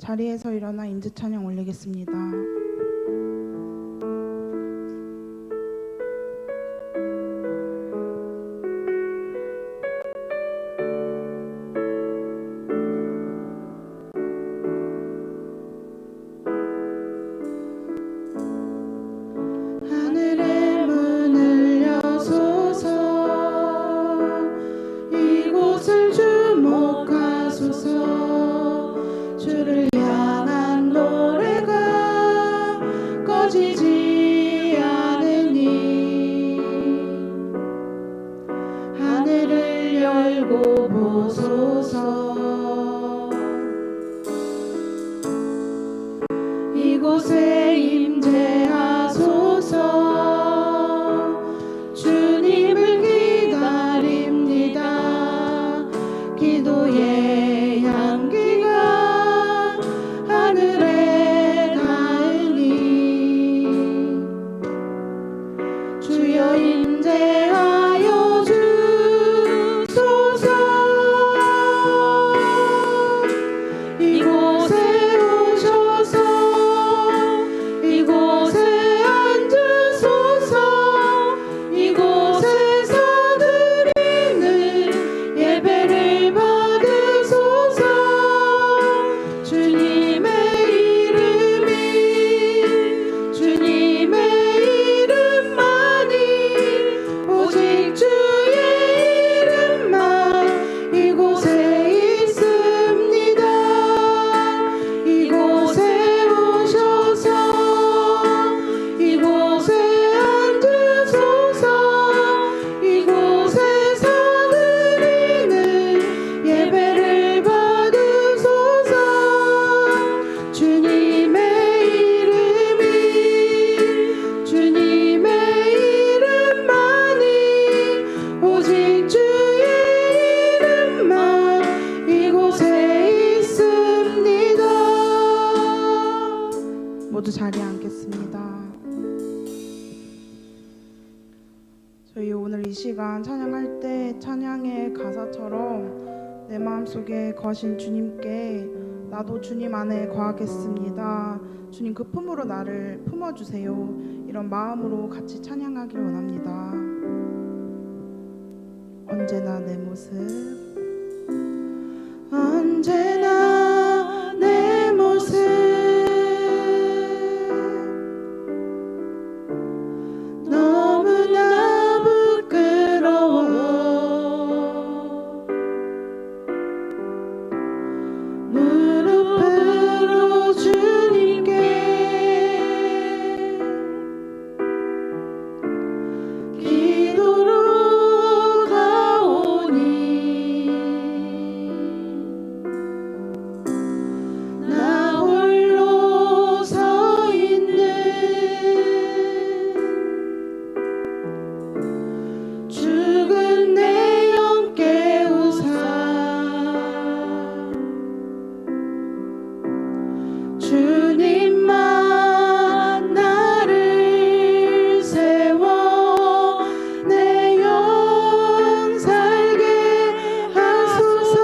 자리에서 일어나 인지찬양 올리겠습니다. 하늘의 문을 여소서, 이곳을 주목하소서. 주를 향한 노래가 꺼지지 않으니 하늘을 열고 보소서. 이곳에 임재하소서. 주님을 기다립니다. 기도의 향기가 하늘에 닿으니 주여 임재하여 주소서. 이곳에 오셔서 이곳에 앉으소서. 이곳에서 드리는 예배를 받으소서. 주님의 이름만이, 오직 주의 이름만 이곳에 있습니다. 이곳에 오셔서 이곳에 앉으소서. 이곳에서 드리는 예배를 받으소서. 주님의 이름만이, 오직 주의 이름만 이곳에 있습니다. 모두 자리에 앉겠습니다. 저희 오늘 이 시간 찬양할 때 찬양의 가사처럼 내 마음속에 거하신 주님께 나도 주님 안에 거하겠습니다. 주님 그 품으로 나를 품어주세요. 이런 마음으로 같이 찬양하길 원합니다. 언제나 내 모습, 언제나 내 모습, 너무나 부끄러워. 무릎으로 주님께 기도로 가오니 나 홀로 서 있는 죽은 내 영 깨우사 주님만 나를 세워 내 영 살게 하소서.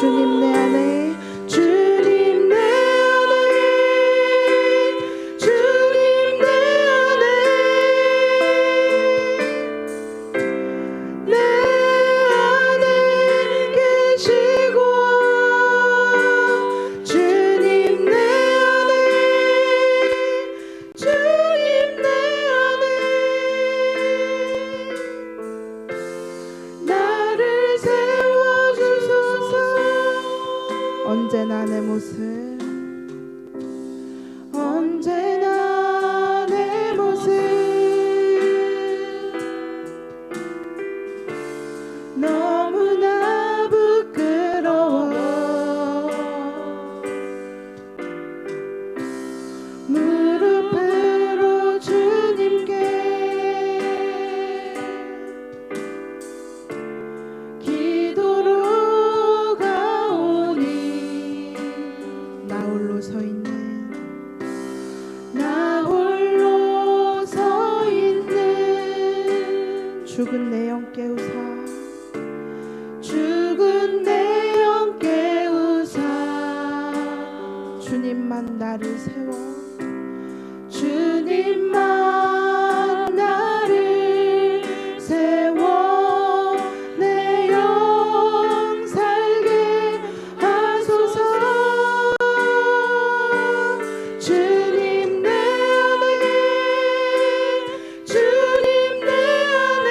주님 내 안에, 주님 내 안에, 주님 내 안에, 내 안에 계시고 주님 내 안에, 주님 내 안에 나를 세워주소서. 언제나 내 모습, 언제나 내 모습, 너무나 부끄러워. 무릎으로 주님께 기도로 가오니 주님만 나를 세워 주님만 나를 세워 내 영 살게 하소서. 주님 내 안에 주님 내 안에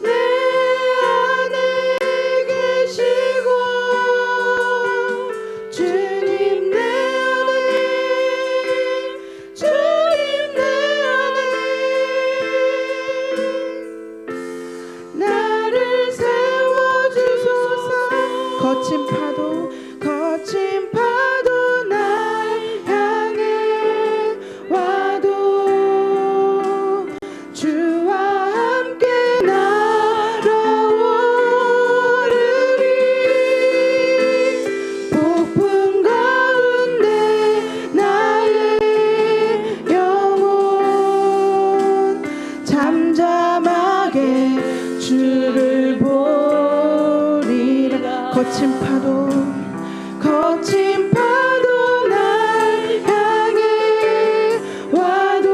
내 안에 계시고 주님 내 안에 주님 내 안에 나를 세워주소서. 거친 파도 날 향해 와도 주와 함께 날아오르리. 폭풍 가운데 나의 영혼 잠잠하게 주를 보리라. 거친 파도 날 향해 와도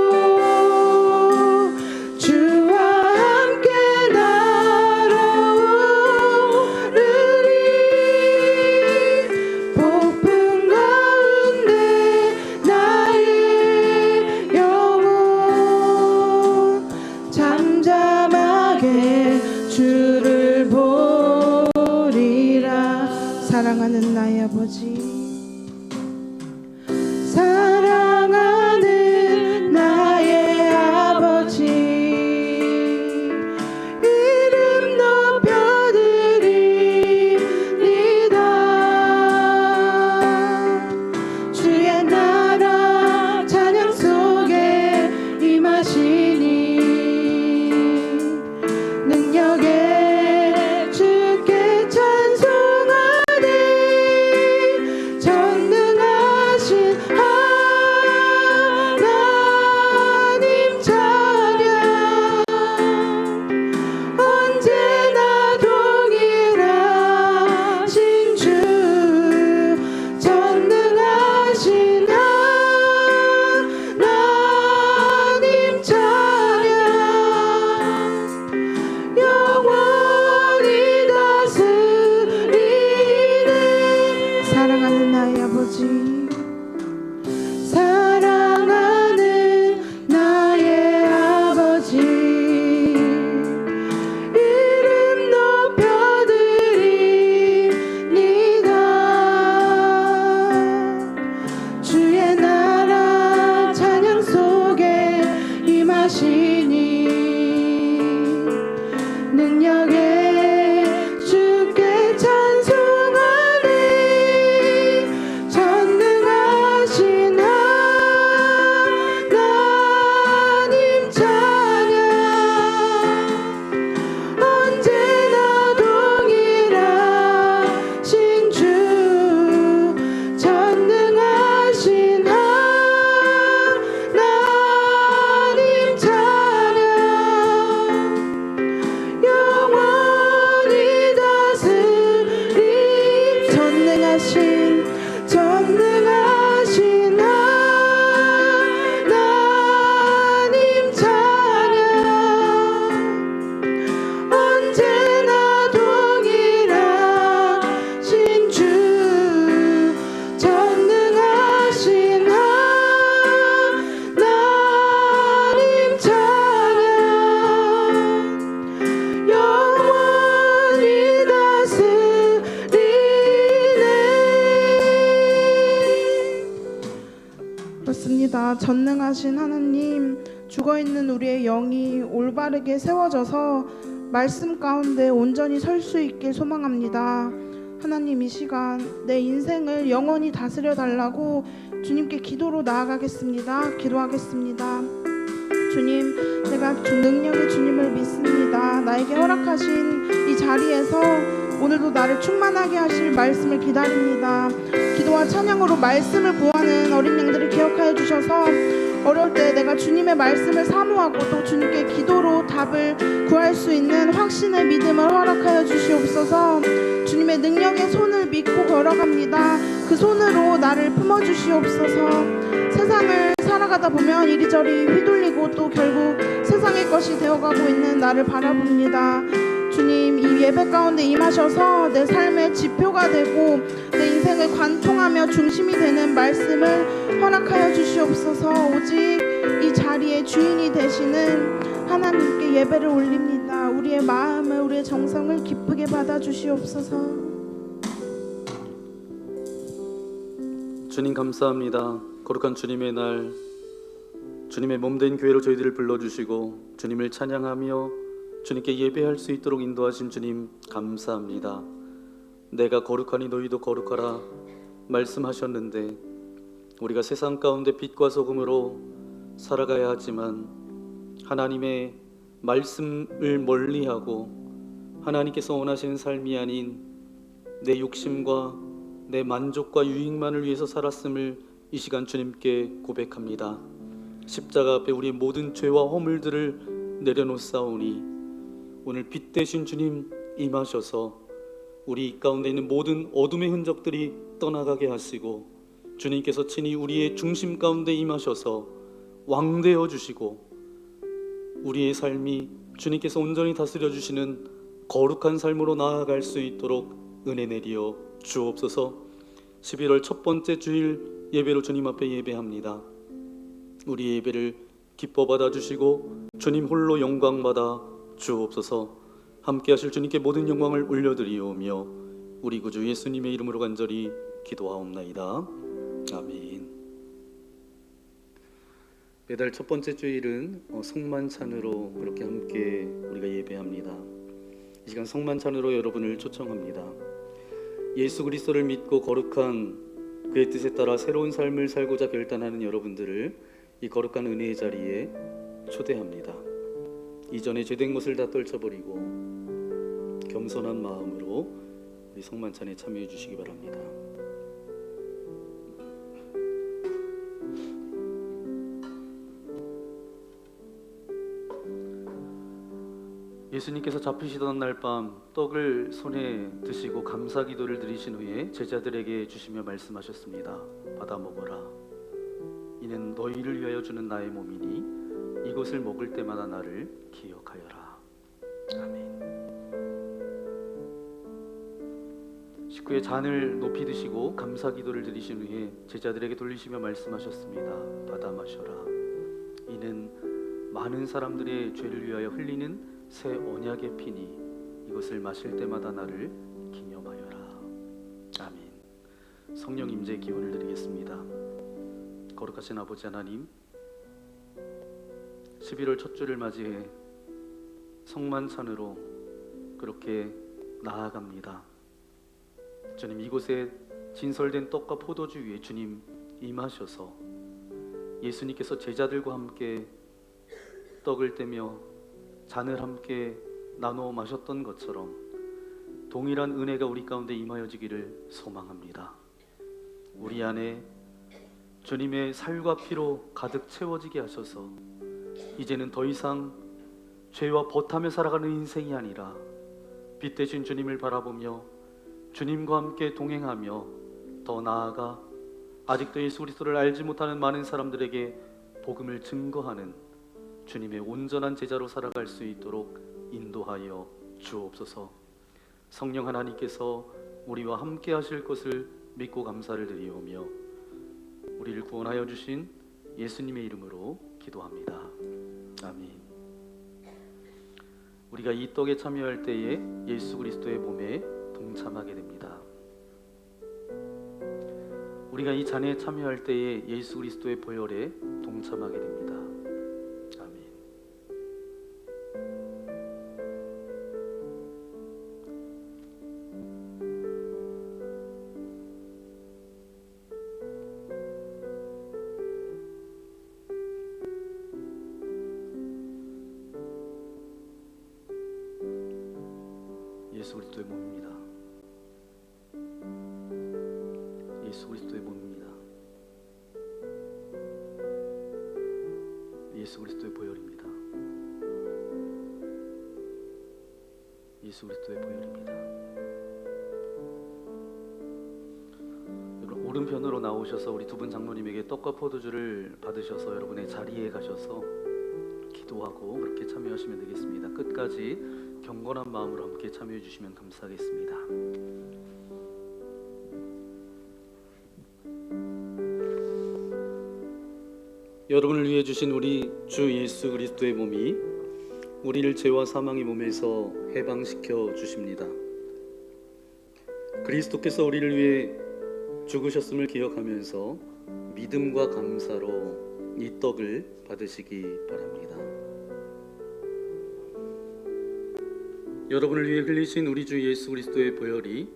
주와 함께 날아오르리. 폭풍 가운데 나의 영혼 잠잠하게 주를 보리라. 사랑하는 나의 아버지, 사랑하는 나의 아버지, 이름 높여드립니다. 주의 나라 찬양 속에 임하시니 능력에 주께 찬송하네. 전능하신 하나님 찬양 언제나 동일하신 주. 전능하신 하나님 찬양 영원히 다스리네. 사랑하는 나의 아버지, 사랑하는 나의 아버지, 이름 높여드립니다. 주의 나라 찬양 속에 임하시니 능력에 주께 찬송하네. 전능하신 하나님 찬양 언제나 동일하신 주. 전능하신 하나님 찬양 영원히 다스리. 전능하신 하나님 찬양 언제나 동일하신 주. 전능하신 하나님 찬양 영원히 다스리네. 그렇습니다. 전능하신 하나님, 죽어있는 우리의 영이 올바르게 세워져서 말씀 가운데 온전히 설 수 있길 소망합니다. 하나님, 이 시간 내 인생을 영원히 다스려 달라고 주님께 기도로 나아가겠습니다. 기도하겠습니다. 주님, 내가 주 능력의 주님을 믿습니다. 나에게 허락하신 이 자리에서 오늘도 나를 충만하게 하실 말씀을 기다립니다. 기도와 찬양으로 말씀을 구하는 어린 양들을 기억하여 주셔서 어려울 때 내가 주님의 말씀을 사모하고 또 주님께 기도로 답을 구할 수 있는 확신의 믿음을 허락하여 주시옵소서. 주님의 능력의 손을 믿고 밟고 걸어갑니다. 그 손으로 나를 품어주시옵소서. 세상을 살아가다 보면 이리저리 휘둘리고 또 결국 세상의 것이 되어가고 있는 나를 바라봅니다. 주님, 이 예배 가운데 임하셔서 내 삶의 지표가 되고 내 인생을 관통하며 중심이 되는 말씀을 허락하여 주시옵소서. 오직 이 자리의 주인이 되시는 하나님께 예배를 올립니다. 우리의 마음을, 우리의 정성을 기쁘게 받아 주시옵소서. 주님 감사합니다. 거룩한 주님의 날, 주님의 몸된 교회로 저희들을 불러주시고 주님을 찬양하며 주님께 예배할 수 있도록 인도하신 주님 감사합니다. 내가 거룩하니 너희도 거룩하라 말씀하셨는데 우리가 세상 가운데 빛과 소금으로 살아가야 하지만 하나님의 말씀을 멀리하고 하나님께서 원하시는 삶이 아닌 내 욕심과 내 만족과 유익만을 위해서 살았음을 이 시간 주님께 고백합니다. 십자가 앞에 우리의 모든 죄와 허물들을 내려놓사오니 오늘 빛 대신 주님 임하셔서 우리 가운데 있는 모든 어둠의 흔적들이 떠나가게 하시고 주님께서 친히 우리의 중심 가운데 임하셔서 왕되어 주시고 우리의 삶이 주님께서 온전히 다스려 주시는 거룩한 삶으로 나아갈 수 있도록 은혜 내리어 주옵소서. 11월 첫 번째 주일 예배로 주님 앞에 예배합니다. 우리 예배를 기뻐 받아주시고 주님 홀로 영광 받아 주옵소서. 함께 하실 주님께 모든 영광을 올려드리오며 우리 구주 예수님의 이름으로 간절히 기도하옵나이다. 아멘. 매달 첫 번째 주일은 성만찬으로 그렇게 함께 우리가 예배합니다. 이 시간 성만찬으로 여러분을 초청합니다. 예수 그리스도를 믿고 거룩한 그의 뜻에 따라 새로운 삶을 살고자 결단하는 여러분들을 이 거룩한 은혜의 자리에 초대합니다. 이전에 죄된 것을 다 떨쳐버리고 겸손한 마음으로 우리 성만찬에 참여해 주시기 바랍니다. 예수님께서 잡히시던 날 밤 떡을 손에 드시고 감사 기도를 드리신 후에 제자들에게 주시며 말씀하셨습니다. 받아 먹어라. 이는 너희를 위하여 주는 나의 몸이니 이것을 먹을 때마다 나를 기억하여라. 아멘. 식후에 잔을 높이 드시고 감사 기도를 드리신 후에 제자들에게 돌리시며 말씀하셨습니다. 받아 마셔라. 이는 많은 사람들의 죄를 위하여 흘리는 새 언약의 피니 이것을 마실 때마다 나를 기념하여라. 아멘. 성령 임재 기원을 드리겠습니다. 거룩하신 아버지 하나님, 11월 첫 주를 맞이해 성만찬으로 그렇게 나아갑니다. 주님, 이곳에 진설된 떡과 포도주 위에 주님 임하셔서 예수님께서 제자들과 함께 떡을 떼며 잔을 함께 나누어 마셨던 것처럼 동일한 은혜가 우리 가운데 임하여지기를 소망합니다. 우리 안에 주님의 살과 피로 가득 채워지게 하셔서 이제는 더 이상 죄와 벗하며 살아가는 인생이 아니라 빛 대신 주님을 바라보며 주님과 함께 동행하며 더 나아가 아직도 예수 그리스도를 알지 못하는 많은 사람들에게 복음을 증거하는 주님의 온전한 제자로 살아갈 수 있도록 인도하여 주옵소서. 성령 하나님께서 우리와 함께 하실 것을 믿고 감사를 드리오며 우리를 구원하여 주신 예수님의 이름으로 기도합니다. 아멘. 우리가 이 떡에 참여할 때에 예수 그리스도의 몸에 동참하게 됩니다. 우리가 이 잔에 참여할 때에 예수 그리스도의 보혈에 동참하게 됩니다. 아멘. 예수 그리스도의 몸입니다. 예수 그리스도의 몸입니다. 예수 그리스도의 보혈입니다. 예수 그리스도의 보혈입니다. 오른편으로 나오셔서 우리 두 분 장로님에게 떡과 포도주를 받으셔서 여러분의 자리에 가셔서 기도하고 그렇게 참여하시면 되겠습니다. 끝까지 경건한 마음으로 함께 참여해 주시면 감사하겠습니다. 여러분을 위해 주신 우리 주 예수 그리스도의 몸이 우리를 죄와 사망의 몸에서 해방시켜 주십니다. 그리스도께서 우리를 위해 죽으셨음을 기억하면서 믿음과 감사로 이 떡을 받으시기 바랍니다. 여러분을 위해 흘리신 우리 주 예수 그리스도의 보혈이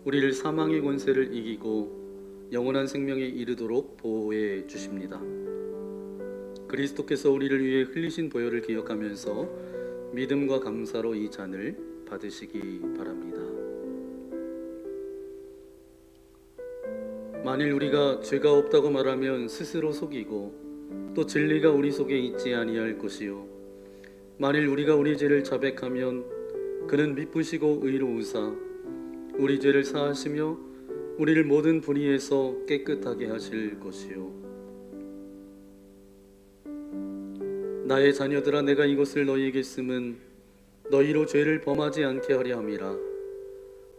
우리를 사망의 권세를 이기고 영원한 생명에 이르도록 보호해 주십니다. 그리스도께서 우리를 위해 흘리신 보혈을 기억하면서 믿음과 감사로 이 잔을 받으시기 바랍니다. 만일 우리가 죄가 없다고 말하면 스스로 속이고 또 진리가 우리 속에 있지 아니할 것이요 만일 우리가 우리 죄를 자백하면 그는 미쁘시고 의로우사 우리 죄를 사하시며 우리를 모든 불의에서 깨끗하게 하실 것이요 나의 자녀들아 내가 이것을 너희에게 쓰면 너희로 죄를 범하지 않게 하려 함이라.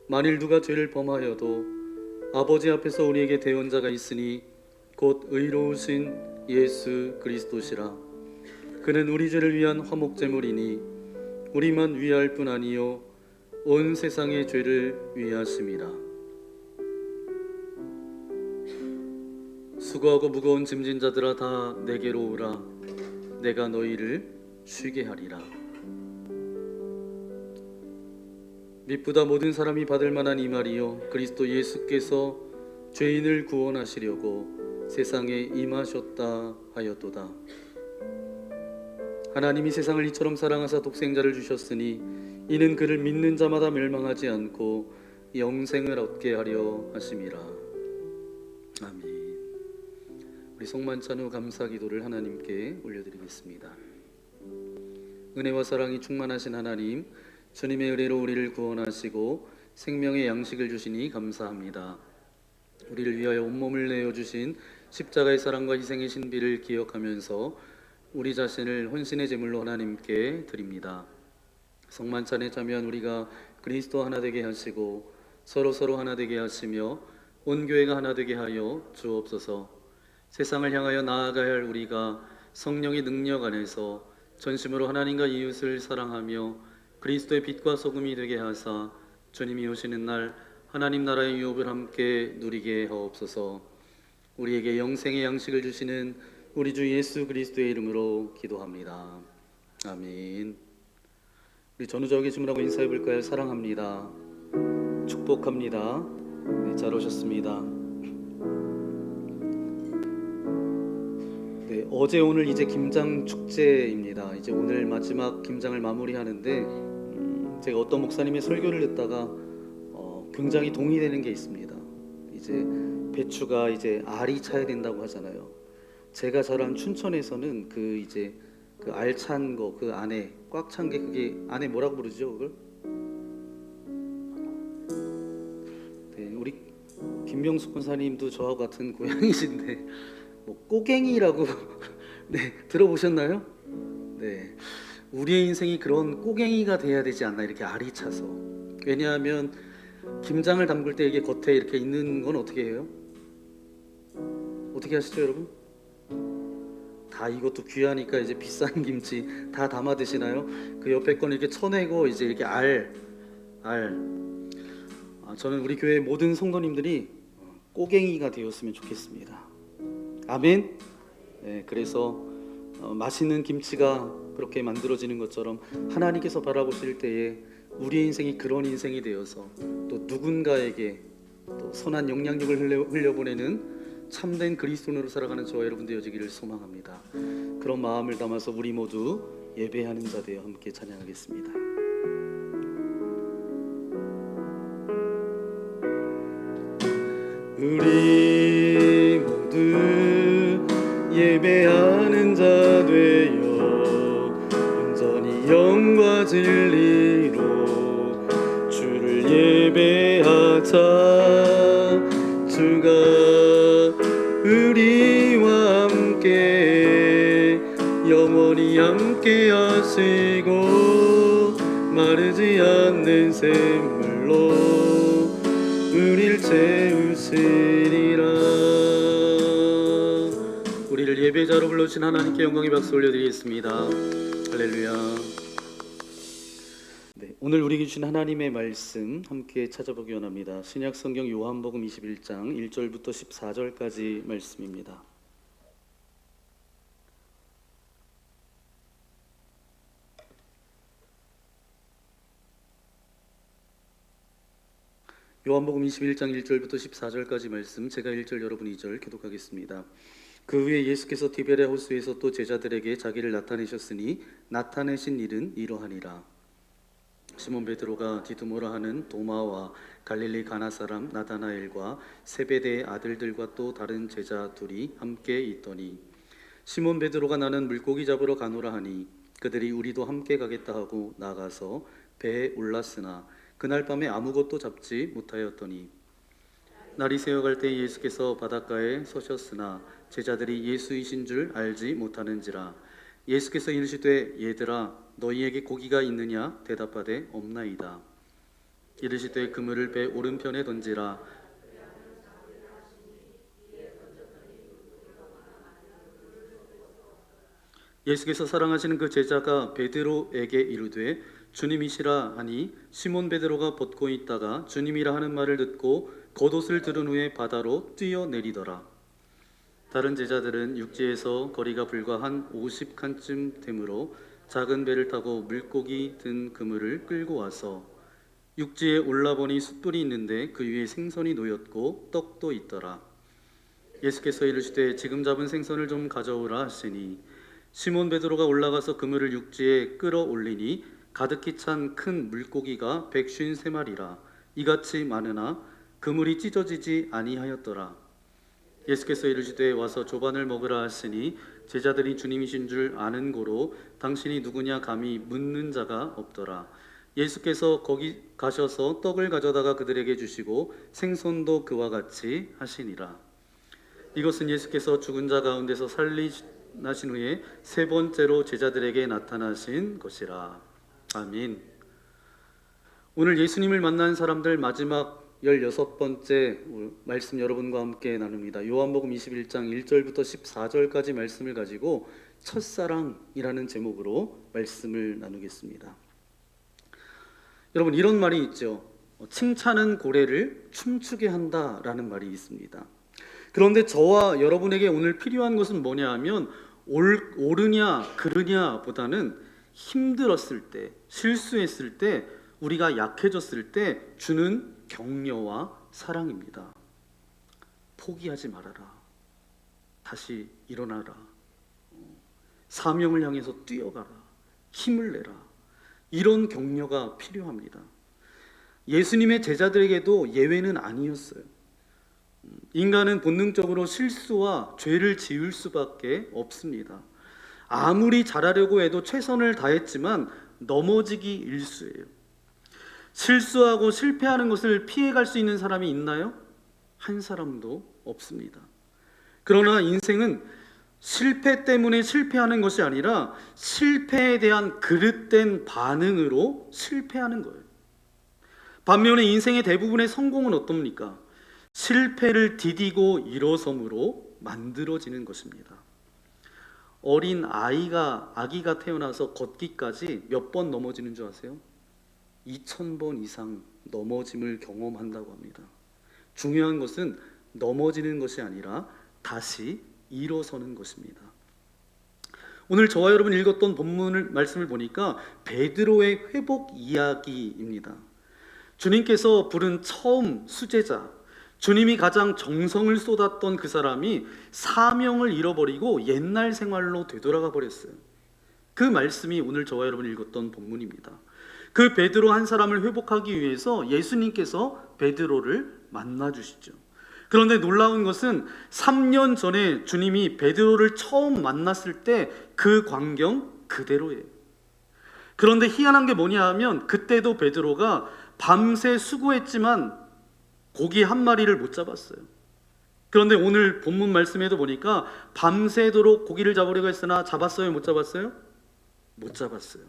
만일 누가 죄를 범하여도 아버지 앞에서 우리에게 대언자가 있으니 곧 의로우신 예수 그리스도시라. 그는 우리 죄를 위한 화목제물이니 우리만 위할 뿐 아니요 온 세상의 죄를 위하심이라. 수고하고 무거운 짐진 자들아 다 내게로 오라. 내가 너희를 쉬게 하리라. 미쁘다 모든 사람이 받을 만한 이 말이요 그리스도 예수께서 죄인을 구원하시려고 세상에 임하셨다 하였도다. 하나님이 세상을 이처럼 사랑하사 독생자를 주셨으니 이는 그를 믿는 자마다 멸망하지 않고 영생을 얻게 하려 하심이라. 아멘. 우리 송만찬 후 감사 기도를 하나님께 올려드리겠습니다. 은혜와 사랑이 충만하신 하나님, 주님의 은혜로 우리를 구원하시고 생명의 양식을 주시니 감사합니다. 우리를 위하여 온몸을 내어주신 십자가의 사랑과 희생의 신비를 기억하면서 우리 자신을 혼신의 제물로 하나님께 드립니다. 성만찬에 참여한 우리가 그리스도 하나 되게 하시고 서로 하나 되게 하시며 온 교회가 하나 되게 하여 주옵소서. 세상을 향하여 나아가야 할 우리가 성령의 능력 안에서 전심으로 하나님과 이웃을 사랑하며 그리스도의 빛과 소금이 되게 하사 주님이 오시는 날 하나님 나라의 유업을 함께 누리게 하옵소서. 우리에게 영생의 양식을 주시는 우리 주 예수 그리스도의 이름으로 기도합니다. 아멘. 우리 전우자와 계신 분하고 인사해 볼까요? 사랑합니다. 축복합니다. 네, 잘 오셨습니다. 네, 어제 오늘 이제 김장 축제입니다. 이제 오늘 마지막 김장을 마무리하는데 제가 어떤 목사님의 설교를 듣다가 굉장히 동의되는 게 있습니다. 이제 배추가 이제 알이 차야 된다고 하잖아요. 제가 자란 춘천에서는 그 이제 그 알찬 거 그 안에 꽉 찬 게 그게 안에 뭐라고 부르죠 그걸? 네, 우리 김명숙 권사님도 저하고 같은 고향이신데 뭐 꼬갱이라고 네 들어보셨나요? 네, 우리의 인생이 그런 꼬갱이가 돼야 되지 않나 이렇게 알이 차서. 왜냐하면 김장을 담글 때 이게 겉에 이렇게 있는 건 어떻게 해요? 어떻게 하시죠 여러분? 다 이것도 귀하니까 이제 비싼 김치 다 담아 드시나요? 그 옆에 건 이렇게 쳐내고 이제 이렇게 저는 우리 교회 모든 성도님들이 꼬갱이가 되었으면 좋겠습니다. 아멘. 네, 그래서 맛있는 김치가 그렇게 만들어지는 것처럼 하나님께서 바라보실 때에 우리의 인생이 그런 인생이 되어서 또 누군가에게 또 선한 영향력을 흘려보내는 참된 그리스도인으로 살아가는 저와 여러분 되어지기를 소망합니다. 그런 마음을 담아서 우리 모두 예배하는 자 되어 함께 찬양하겠습니다. 우리 모두 예배하는 자 되어 온전히 영과 진리로 주를 예배하자. 주가 맑게 하시고 마르지 않는 샘물로 우리를 채우시리라. 우리를 예배자로 불러주신 하나님께 영광의 박수 올려드리겠습니다. 할렐루야. 네, 오늘 우리에게 주신 하나님의 말씀 함께 찾아보기 원합니다. 신약 성경 요한복음 21장 1절부터 14절까지 말씀입니다. 요한복음 21장 1절부터 14절까지 말씀, 제가 1절 여러분 2절 교독하겠습니다. 그 후에 예수께서 디베랴 호수에서 또 제자들에게 자기를 나타내셨으니 나타내신 일은 이러하니라. 시몬 베드로가 디두모라 하는 도마와 갈릴리 가나 사람 나다나엘과 세베대의 아들들과 또 다른 제자 둘이 함께 있더니 시몬 베드로가 나는 물고기 잡으러 가노라 하니 그들이 우리도 함께 가겠다 하고 나가서 배에 올랐으나 그날 밤에 아무것도 잡지 못하였더니 날이 새어갈 때 예수께서 바닷가에 서셨으나 제자들이 예수이신 줄 알지 못하는지라. 예수께서 이르시되 얘들아 너희에게 고기가 있느냐 대답하되 없나이다. 이르시되 그물을 배 오른편에 던지라. 예수께서 사랑하시는 그 제자가 베드로에게 이르되 주님이시라 하니 시몬 베드로가 벗고 있다가 주님이라 하는 말을 듣고 겉옷을 들은 후에 바다로 뛰어내리더라. 다른 제자들은 육지에서 거리가 불과 한 50칸쯤 되므로 작은 배를 타고 물고기 든 그물을 끌고 와서 육지에 올라보니 숯불이 있는데 그 위에 생선이 놓였고 떡도 있더라. 예수께서 이르시되 지금 잡은 생선을 좀 가져오라 하시니 시몬 베드로가 올라가서 그물을 육지에 끌어올리니 가득히 찬 큰 물고기가 153마리라. 이같이 많으나 그물이 찢어지지 아니하였더라. 예수께서 이르시되 와서 조반을 먹으라 하시니 제자들이 주님이신 줄 아는 고로 당신이 누구냐 감히 묻는 자가 없더라. 예수께서 거기 가셔서 떡을 가져다가 그들에게 주시고 생선도 그와 같이 하시니라. 이것은 예수께서 죽은 자 가운데서 살리나신 후에 세 번째로 제자들에게 나타나신 것이라. 아멘. 오늘 예수님을 만난 사람들 마지막 16번째 말씀 여러분과 함께 나눕니다. 요한복음 21장 1절부터 14절까지 말씀을 가지고 첫사랑이라는 제목으로 말씀을 나누겠습니다. 여러분, 이런 말이 있죠. 칭찬은 고래를 춤추게 한다라는 말이 있습니다. 그런데 저와 여러분에게 오늘 필요한 것은 뭐냐 하면 옳으냐 그르냐 보다는 힘들었을 때, 실수했을 때, 우리가 약해졌을 때 주는 격려와 사랑입니다. 포기하지 말아라. 다시 일어나라. 사명을 향해서 뛰어가라. 힘을 내라. 이런 격려가 필요합니다. 예수님의 제자들에게도 예외는 아니었어요. 인간은 본능적으로 실수와 죄를 지을 수밖에 없습니다. 아무리 잘하려고 해도 최선을 다했지만 넘어지기 일쑤예요. 실수하고 실패하는 것을 피해갈 수 있는 사람이 있나요? 한 사람도 없습니다. 그러나 인생은 실패 때문에 실패하는 것이 아니라 실패에 대한 그릇된 반응으로 실패하는 거예요. 반면에 인생의 대부분의 성공은 어떻습니까? 실패를 디디고 일어섬으로 만들어지는 것입니다. 어린 아기가 태어나서 걷기까지 몇 번 넘어지는 줄 아세요? 2000번 이상 넘어짐을 경험한다고 합니다. 중요한 것은 넘어지는 것이 아니라 다시 일어서는 것입니다. 오늘 저와 여러분 읽었던 본문을 말씀을 보니까 베드로의 회복 이야기입니다. 주님께서 부른 처음 수제자, 주님이 가장 정성을 쏟았던 그 사람이 사명을 잃어버리고 옛날 생활로 되돌아가 버렸어요. 그 말씀이 오늘 저와 여러분 읽었던 본문입니다. 그 베드로 한 사람을 회복하기 위해서 예수님께서 베드로를 만나 주시죠. 그런데 놀라운 것은 3년 전에 주님이 베드로를 처음 만났을 때 그 광경 그대로예요. 그런데 희한한 게 뭐냐 하면 그때도 베드로가 밤새 수고했지만 고기 한 마리를 못 잡았어요. 그런데 오늘 본문 말씀에도 보니까 밤새도록 고기를 잡으려고 했으나 잡았어요? 못 잡았어요? 못 잡았어요.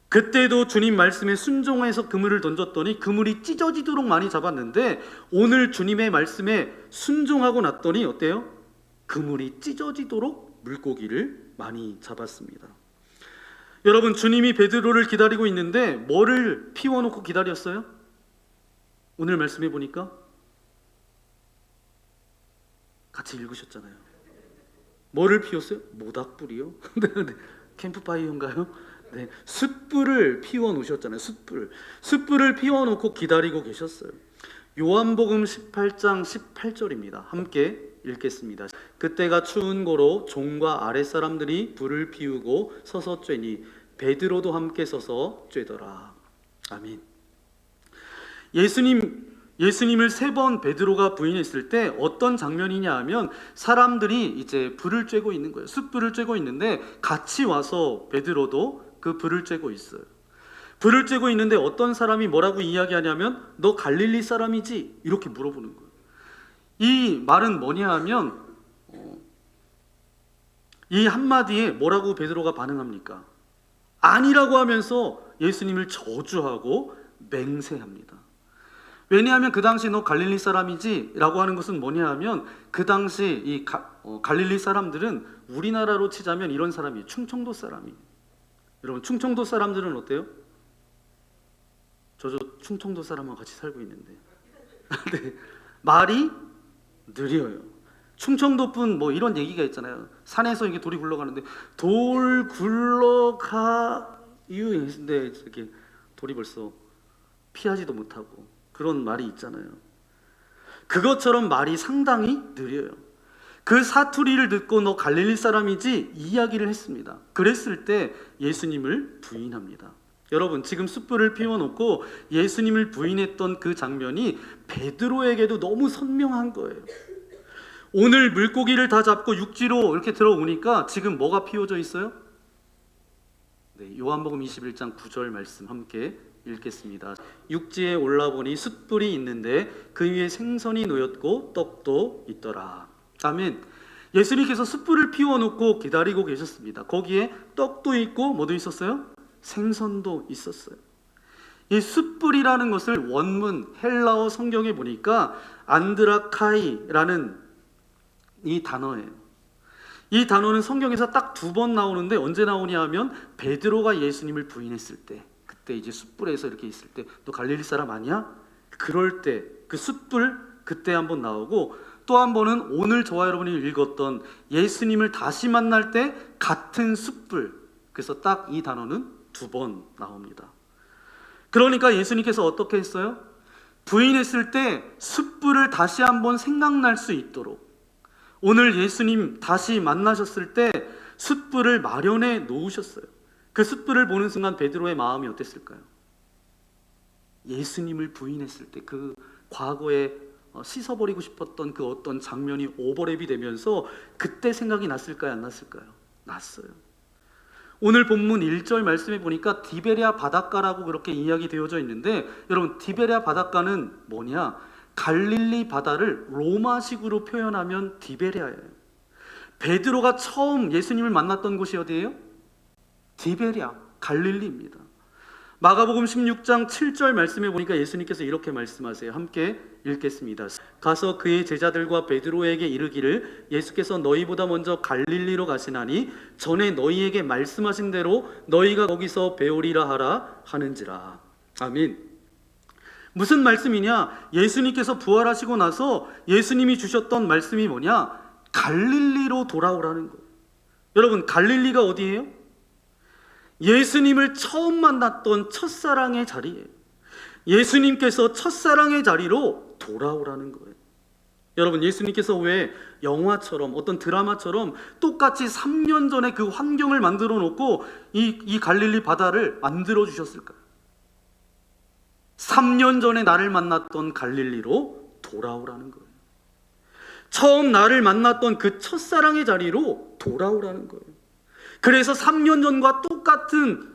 그때도 주님 말씀에 순종해서 그물을 던졌더니 그물이 찢어지도록 많이 잡았는데 오늘 주님의 말씀에 순종하고 났더니 어때요? 그물이 찢어지도록 물고기를 많이 잡았습니다. 여러분, 주님이 베드로를 기다리고 있는데 뭐를 피워놓고 기다렸어요? 오늘 말씀해 보니까 같이 읽으셨잖아요. 뭐를 피웠어요? 모닥불이요? 네, 캠프파이어인가요? 네, 숯불을 피워 놓으셨잖아요. 숯불을 피워 놓고 기다리고 계셨어요. 요한복음 18장 18절입니다. 함께 읽겠습니다. 그때가 추운 고로 종과 아랫사람들이 불을 피우고 서서 쬐니 베드로도 함께 서서 쬐더라. 아멘. 예수님을 3번 베드로가 부인했을 때 어떤 장면이냐 하면 사람들이 이제 불을 쬐고 있는 거예요. 숯불을 쬐고 있는데 같이 와서 베드로도 그 불을 쬐고 있어요. 불을 쬐고 있는데 어떤 사람이 뭐라고 이야기하냐면 너 갈릴리 사람이지? 이렇게 물어보는 거예요. 이 말은 뭐냐 하면 이 한마디에 뭐라고 베드로가 반응합니까? 아니라고 하면서 예수님을 저주하고 맹세합니다. 왜냐하면 그 당시 너 갈릴리 사람이지? 라고 하는 것은 뭐냐 하면 그 당시 이 갈릴리 사람들은 우리나라로 치자면 이런 사람이에요. 충청도 사람이에요. 여러분, 충청도 사람들은 어때요? 저 충청도 사람하고 같이 살고 있는데 네, 말이 느려요. 충청도분 뭐 이런 얘기가 있잖아요. 산에서 이게 돌이 굴러가는데 돌 굴러가유 근데 이렇게 돌이 벌써 피하지도 못하고 그런 말이 있잖아요. 그것처럼 말이 상당히 느려요. 그 사투리를 듣고 너 갈릴리 사람이지? 이야기를 했습니다. 그랬을 때 예수님을 부인합니다. 여러분, 지금 숯불을 피워놓고 예수님을 부인했던 그 장면이 베드로에게도 너무 선명한 거예요. 오늘 물고기를 다 잡고 육지로 이렇게 들어오니까 지금 뭐가 피워져 있어요? 네, 요한복음 21장 9절 말씀 함께 읽겠습니다. 육지에 올라보니 숯불이 있는데 그 위에 생선이 놓였고 떡도 있더라. 아멘. 예수님께서 숯불을 피워놓고 기다리고 계셨습니다. 거기에 떡도 있고 뭐도 있었어요? 생선도 있었어요. 이 숯불이라는 것을 원문 헬라어 성경에 보니까 안드라카이라는 이 단어예요. 이 단어는 성경에서 딱 2번 나오는데 언제 나오냐 하면 베드로가 예수님을 부인했을 때, 그때 이제 숯불에서 이렇게 있을 때 너 갈릴리 사람 아니야? 그럴 때 그 숯불 그때 한번 나오고, 또 한 번은 오늘 저와 여러분이 읽었던 예수님을 다시 만날 때 같은 숯불, 그래서 딱 이 단어는 2번 나옵니다. 그러니까 예수님께서 어떻게 했어요? 부인했을 때 숯불을 다시 한번 생각날 수 있도록 오늘 예수님 다시 만나셨을 때 숯불을 마련해 놓으셨어요. 그 숯불을 보는 순간 베드로의 마음이 어땠을까요? 예수님을 부인했을 때 그 과거에 씻어버리고 싶었던 그 어떤 장면이 오버랩이 되면서 그때 생각이 났을까요? 안 났을까요? 났어요. 오늘 본문 1절 말씀해 보니까 디베랴 바닷가라고 그렇게 이야기되어져 있는데, 여러분, 디베랴 바닷가는 뭐냐? 갈릴리 바다를 로마식으로 표현하면 디베랴예요. 베드로가 처음 예수님을 만났던 곳이 어디예요? 디베랴, 갈릴리입니다. 마가복음 16장 7절 말씀해 보니까 예수님께서 이렇게 말씀하세요. 함께 읽겠습니다. 가서 그의 제자들과 베드로에게 이르기를 예수께서 너희보다 먼저 갈릴리로 가시나니 전에 너희에게 말씀하신 대로 너희가 거기서 배우리라 하라 하는지라. 아멘. 무슨 말씀이냐? 예수님께서 부활하시고 나서 예수님이 주셨던 말씀이 뭐냐? 갈릴리로 돌아오라는 거예요. 여러분, 갈릴리가 어디예요? 예수님을 처음 만났던 첫사랑의 자리예요. 예수님께서 첫사랑의 자리로 돌아오라는 거예요. 여러분, 예수님께서 왜 영화처럼 어떤 드라마처럼 똑같이 3년 전에 그 환경을 만들어 놓고 이 갈릴리 바다를 만들어 주셨을까요? 3년 전에 나를 만났던 갈릴리로 돌아오라는 거예요. 처음 나를 만났던 그 첫사랑의 자리로 돌아오라는 거예요. 그래서 3년 전과 똑같은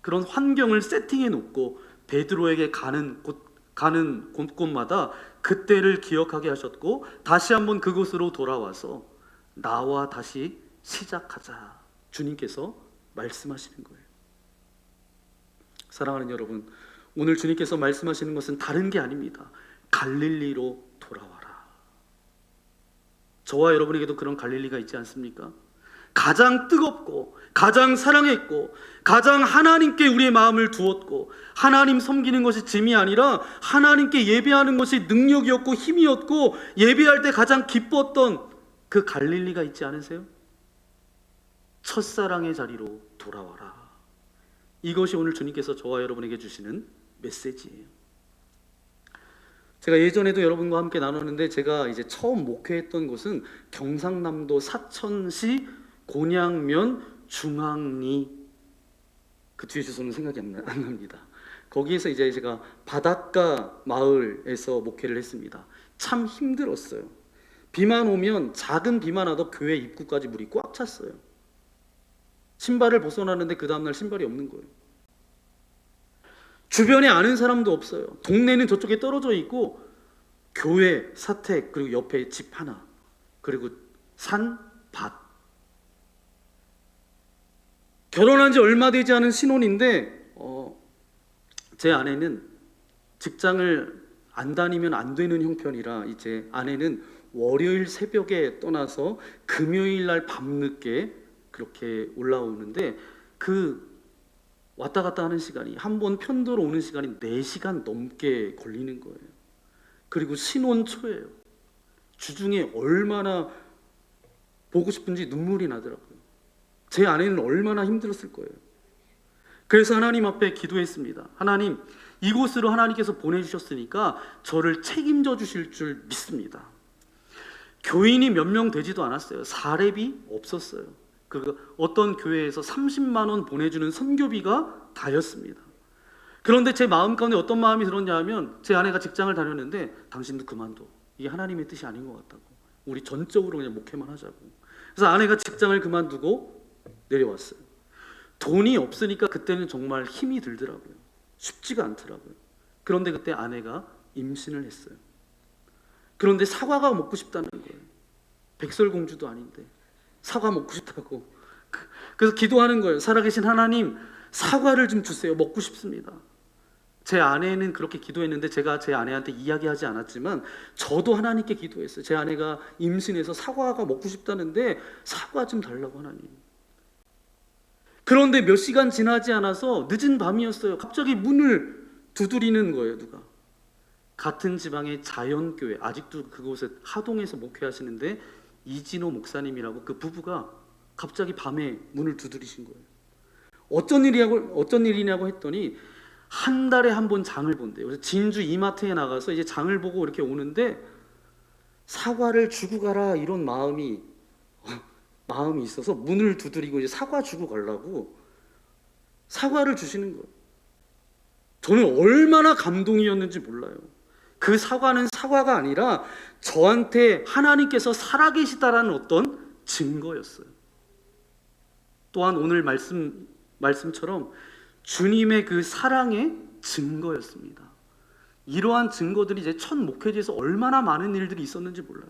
그런 환경을 세팅해 놓고 베드로에게 가는 곳마다 그때를 기억하게 하셨고, 다시 한번 그곳으로 돌아와서 나와 다시 시작하자 주님께서 말씀하시는 거예요. 사랑하는 여러분, 오늘 주님께서 말씀하시는 것은 다른 게 아닙니다. 갈릴리로 돌아와라. 저와 여러분에게도 그런 갈릴리가 있지 않습니까? 가장 뜨겁고 가장 사랑했고 가장 하나님께 우리의 마음을 두었고 하나님 섬기는 것이 짐이 아니라 하나님께 예배하는 것이 능력이었고 힘이었고 예배할 때 가장 기뻤던 그 갈릴리가 있지 않으세요? 첫사랑의 자리로 돌아와라. 이것이 오늘 주님께서 저와 여러분에게 주시는 메시지예요. 제가 예전에도 여러분과 함께 나눴는데 제가 이제 처음 목회했던 곳은 경상남도 사천시 곤양면 중앙리, 그 뒤에 주소는 생각이 안 납니다. 거기에서 이제 제가 바닷가 마을에서 목회를 했습니다. 참 힘들었어요. 비만 오면, 작은 비만 와도 교회 입구까지 물이 꽉 찼어요. 신발을 벗어나는데 그 다음날 신발이 없는 거예요. 주변에 아는 사람도 없어요. 동네는 저쪽에 떨어져 있고 교회, 사택, 그리고 옆에 집 하나, 그리고 산, 밭. 결혼한 지 얼마 되지 않은 신혼인데 제 아내는 직장을 안 다니면 안 되는 형편이라 이제 아내는 월요일 새벽에 떠나서 금요일 날 밤늦게 그렇게 올라오는데 그 왔다 갔다 하는 시간이, 한 번 편도로 오는 시간이 4시간 넘게 걸리는 거예요. 그리고 신혼 초예요. 주중에 얼마나 보고 싶은지 눈물이 나더라고요. 제 아내는 얼마나 힘들었을 거예요. 그래서 하나님 앞에 기도했습니다. 하나님, 이곳으로 하나님께서 보내주셨으니까 저를 책임져 주실 줄 믿습니다. 교인이 몇 명 되지도 않았어요. 사례비 없었어요. 그 어떤 교회에서 30만 원 보내주는 선교비가 다였습니다. 그런데 제 마음 가운데 어떤 마음이 들었냐 하면, 제 아내가 직장을 다녔는데 당신도 그만둬. 이게 하나님의 뜻이 아닌 것 같다고. 우리 전적으로 그냥 목회만 하자고. 그래서 아내가 직장을 그만두고 내려왔어요. 돈이 없으니까 그때는 정말 힘이 들더라고요. 쉽지가 않더라고요. 그런데 그때 아내가 임신을 했어요. 그런데 사과가 먹고 싶다는 거예요. 백설공주도 아닌데 사과 먹고 싶다고. 그래서 기도하는 거예요. 살아계신 하나님, 사과를 좀 주세요. 먹고 싶습니다. 제 아내는 그렇게 기도했는데 제가 제 아내한테 이야기하지 않았지만 저도 하나님께 기도했어요. 제 아내가 임신해서 사과가 먹고 싶다는데 사과 좀 달라고 하나님. 그런데 몇 시간 지나지 않아서 늦은 밤이었어요. 갑자기 문을 두드리는 거예요. 누가? 같은 지방의 자연교회, 아직도 그곳에 하동에서 목회하시는데 이진호 목사님이라고 그 부부가 갑자기 밤에 문을 두드리신 거예요. 어떤 일이냐고 했더니 한 달에 한 번 장을 본대요. 그래서 진주 이마트에 나가서 이제 장을 보고 이렇게 오는데 사과를 주고 가라 이런 마음이 있어서 문을 두드리고 이제 사과 주고 가려고 사과를 주시는 거예요. 저는 얼마나 감동이었는지 몰라요. 그 사과는 사과가 아니라 저한테 하나님께서 살아계시다라는 어떤 증거였어요. 또한 오늘 말씀처럼 주님의 그 사랑의 증거였습니다. 이러한 증거들이 이제 첫 목회지에서 얼마나 많은 일들이 있었는지 몰라요.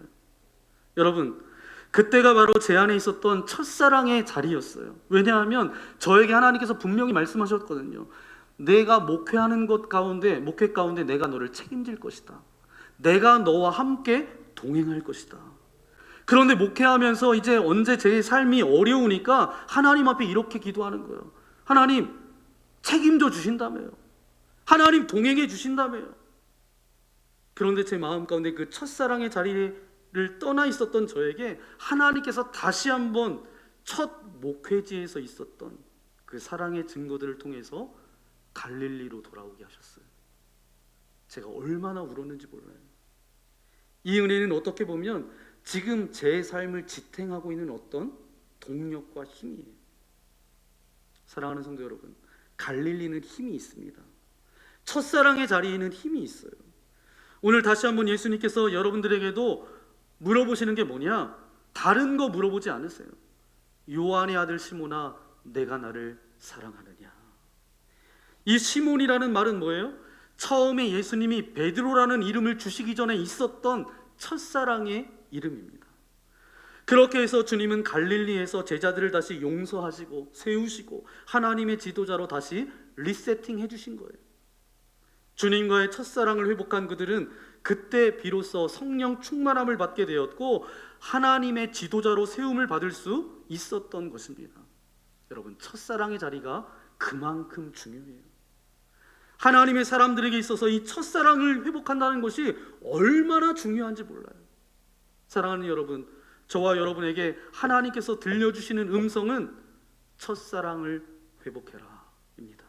여러분, 그때가 바로 제 안에 있었던 첫사랑의 자리였어요. 왜냐하면 저에게 하나님께서 분명히 말씀하셨거든요. 내가 목회하는 것 가운데, 목회 가운데 내가 너를 책임질 것이다. 내가 너와 함께 동행할 것이다. 그런데 목회하면서 이제 언제 제 삶이 어려우니까 하나님 앞에 이렇게 기도하는 거예요. 하나님, 책임져 주신다며요. 하나님 동행해 주신다며요. 그런데 제 마음 가운데 그 첫사랑의 자리를 떠나 있었던 저에게 하나님께서 다시 한번 첫 목회지에서 있었던 그 사랑의 증거들을 통해서 갈릴리로 돌아오게 하셨어요. 제가 얼마나 울었는지 몰라요. 이 은혜는 어떻게 보면 지금 제 삶을 지탱하고 있는 어떤 동력과 힘이에요. 사랑하는 성도 여러분, 갈릴리는 힘이 있습니다. 첫사랑의 자리에는 힘이 있어요. 오늘 다시 한번 예수님께서 여러분들에게도 물어보시는 게 뭐냐? 다른 거 물어보지 않으세요. 요한의 아들 시몬아, 내가 나를 사랑하느냐? 이 시몬이라는 말은 뭐예요? 처음에 예수님이 베드로라는 이름을 주시기 전에 있었던 첫사랑의 이름입니다. 그렇게 해서 주님은 갈릴리에서 제자들을 다시 용서하시고 세우시고 하나님의 지도자로 다시 리세팅해 주신 거예요. 주님과의 첫사랑을 회복한 그들은 그때 비로소 성령 충만함을 받게 되었고 하나님의 지도자로 세움을 받을 수 있었던 것입니다. 여러분, 첫사랑의 자리가 그만큼 중요해요. 하나님의 사람들에게 있어서 이 첫사랑을 회복한다는 것이 얼마나 중요한지 몰라요. 사랑하는 여러분, 저와 여러분에게 하나님께서 들려주시는 음성은 첫사랑을 회복해라 입니다.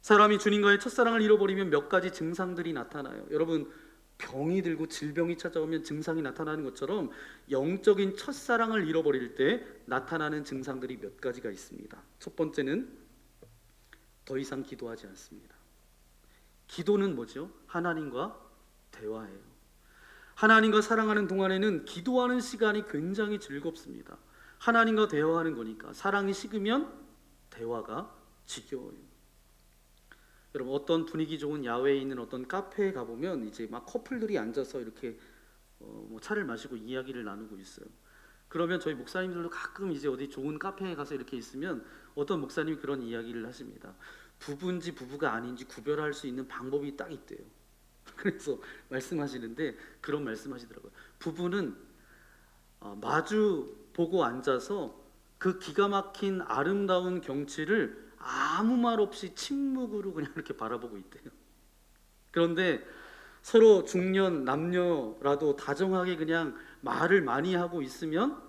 사람이 주님과의 첫사랑을 잃어버리면 몇 가지 증상들이 나타나요. 여러분, 병이 들고 질병이 찾아오면 증상이 나타나는 것처럼 영적인 첫사랑을 잃어버릴 때 나타나는 증상들이 몇 가지가 있습니다. 첫 번째는 더 이상 기도하지 않습니다. 기도는 뭐죠? 하나님과 대화예요. 하나님과 사랑하는 동안에는 기도하는 시간이 굉장히 즐겁습니다. 하나님과 대화하는 거니까. 사랑이 식으면 대화가 지겨워요. 여러분, 어떤 분위기 좋은 야외에 있는 어떤 카페에 가보면 이제 막 커플들이 앉아서 이렇게 뭐 차를 마시고 이야기를 나누고 있어요. 그러면 저희 목사님들도 가끔 이제 어디 좋은 카페에 가서 이렇게 있으면 어떤 목사님이 그런 이야기를 하십니다. 부부인지 부부가 아닌지 구별할 수 있는 방법이 딱 있대요. 그래서 말씀하시는데 그런 말씀하시더라고요. 부부는 마주 보고 앉아서 그 기가 막힌 아름다운 경치를 아무 말 없이 침묵으로 그냥 이렇게 바라보고 있대요. 그런데 서로 중년 남녀라도 다정하게 그냥 말을 많이 하고 있으면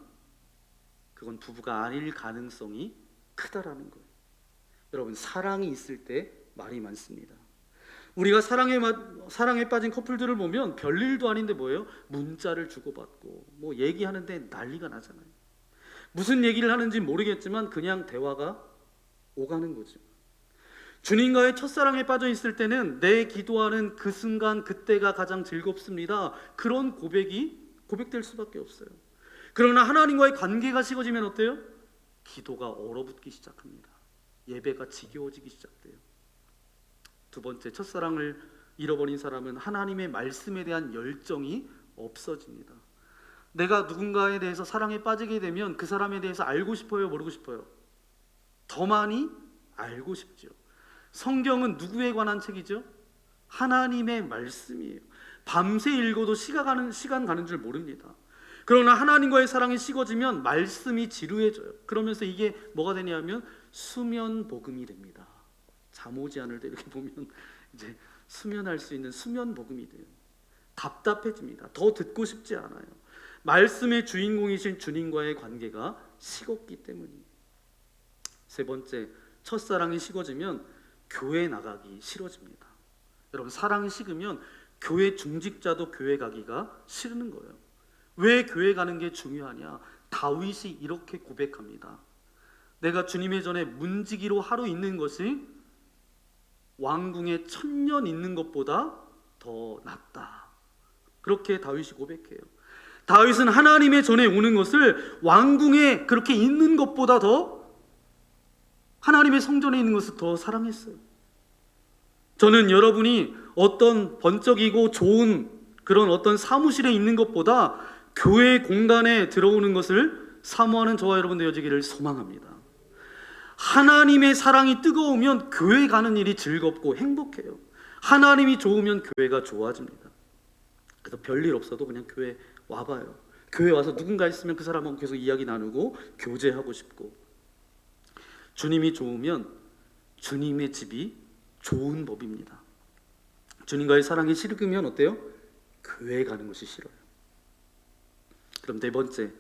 그건 부부가 아닐 가능성이 크다라는 거예요. 여러분, 사랑이 있을 때 말이 많습니다. 우리가 사랑에 빠진 커플들을 보면 별일도 아닌데 뭐예요? 문자를 주고받고 뭐 얘기하는데 난리가 나잖아요. 무슨 얘기를 하는지 모르겠지만 그냥 대화가 오가는 거죠. 주님과의 첫사랑에 빠져 있을 때는 내 기도하는 그 순간 그때가 가장 즐겁습니다. 그런 고백될 수밖에 없어요. 그러나 하나님과의 관계가 식어지면 어때요? 기도가 얼어붙기 시작합니다. 예배가 지겨워지기 시작돼요. 두 번째, 첫사랑을 잃어버린 사람은 하나님의 말씀에 대한 열정이 없어집니다. 내가 누군가에 대해서 사랑에 빠지게 되면 그 사람에 대해서 알고 싶어요, 모르고 싶어요? 더 많이 알고 싶죠. 성경은 누구에 관한 책이죠? 하나님의 말씀이에요. 밤새 읽어도 시간 가는 줄 모릅니다. 그러나 하나님과의 사랑이 식어지면 말씀이 지루해져요. 그러면서 이게 뭐가 되냐면 수면 복음이 됩니다. 잠 오지 않을 때 이렇게 보면 이제 수면할 수 있는 수면 복음이 돼요. 답답해집니다. 더 듣고 싶지 않아요. 말씀의 주인공이신 주님과의 관계가 식었기 때문입니다. 세 번째, 첫사랑이 식어지면 교회 나가기 싫어집니다. 여러분, 사랑이 식으면 교회 중직자도 교회 가기가 싫은 거예요. 왜 교회 가는 게 중요하냐? 다윗이 이렇게 고백합니다. 내가 주님의 전에 문지기로 하루 있는 것이 왕궁에 1000년 있는 것보다 더 낫다. 그렇게 다윗이 고백해요. 다윗은 하나님의 전에 오는 것을 왕궁에 그렇게 있는 것보다 더, 하나님의 성전에 있는 것을 더 사랑했어요. 저는 여러분이 어떤 번쩍이고 좋은 그런 어떤 사무실에 있는 것보다 교회 공간에 들어오는 것을 사모하는 저와 여러분 되어지기를 소망합니다. 하나님의 사랑이 뜨거우면 교회 가는 일이 즐겁고 행복해요. 하나님이 좋으면 교회가 좋아집니다. 그래서 별일 없어도 그냥 교회 와봐요. 교회 와서 누군가 있으면 그 사람하고 계속 이야기 나누고 교제하고 싶고, 주님이 좋으면 주님의 집이 좋은 법입니다. 주님과의 사랑이 식으면 어때요? 교회 가는 것이 싫어요. 그럼 네 번째,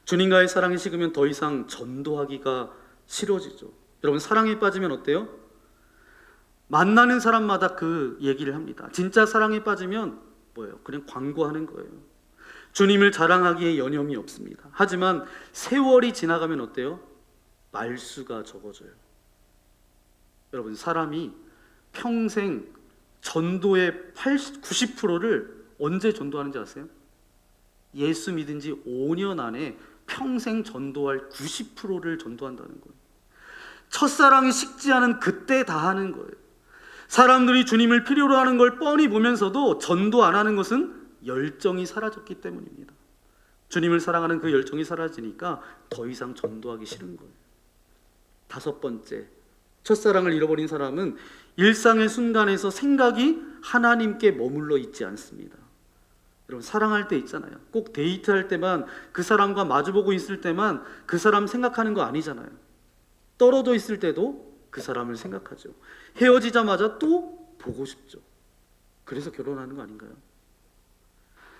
주님과의 사랑이 식으면 더 이상 전도하기가 싫어지죠. 여러분, 사랑에 빠지면 어때요? 만나는 사람마다 그 얘기를 합니다. 진짜 사랑에 빠지면 뭐예요? 그냥 광고하는 거예요. 주님을 자랑하기에 여념이 없습니다. 하지만 세월이 지나가면 어때요? 말수가 적어져요. 여러분, 사람이 평생 전도의 90%를 언제 전도하는지 아세요? 예수 믿은 지 5년 안에 평생 전도할 90%를 전도한다는 거예요. 첫사랑이 식지 않은 그때 다 하는 거예요. 사람들이 주님을 필요로 하는 걸 뻔히 보면서도 전도 안 하는 것은 열정이 사라졌기 때문입니다. 주님을 사랑하는 그 열정이 사라지니까 더 이상 전도하기 싫은 거예요. 다섯 번째, 첫사랑을 잃어버린 사람은 일상의 순간에서 생각이 하나님께 머물러 있지 않습니다. 여러분, 사랑할 때 있잖아요. 꼭 데이트할 때만, 그 사람과 마주보고 있을 때만 그 사람 생각하는 거 아니잖아요. 떨어져 있을 때도 그 사람을 생각하죠. 헤어지자마자 또 보고 싶죠. 그래서 결혼하는 거 아닌가요?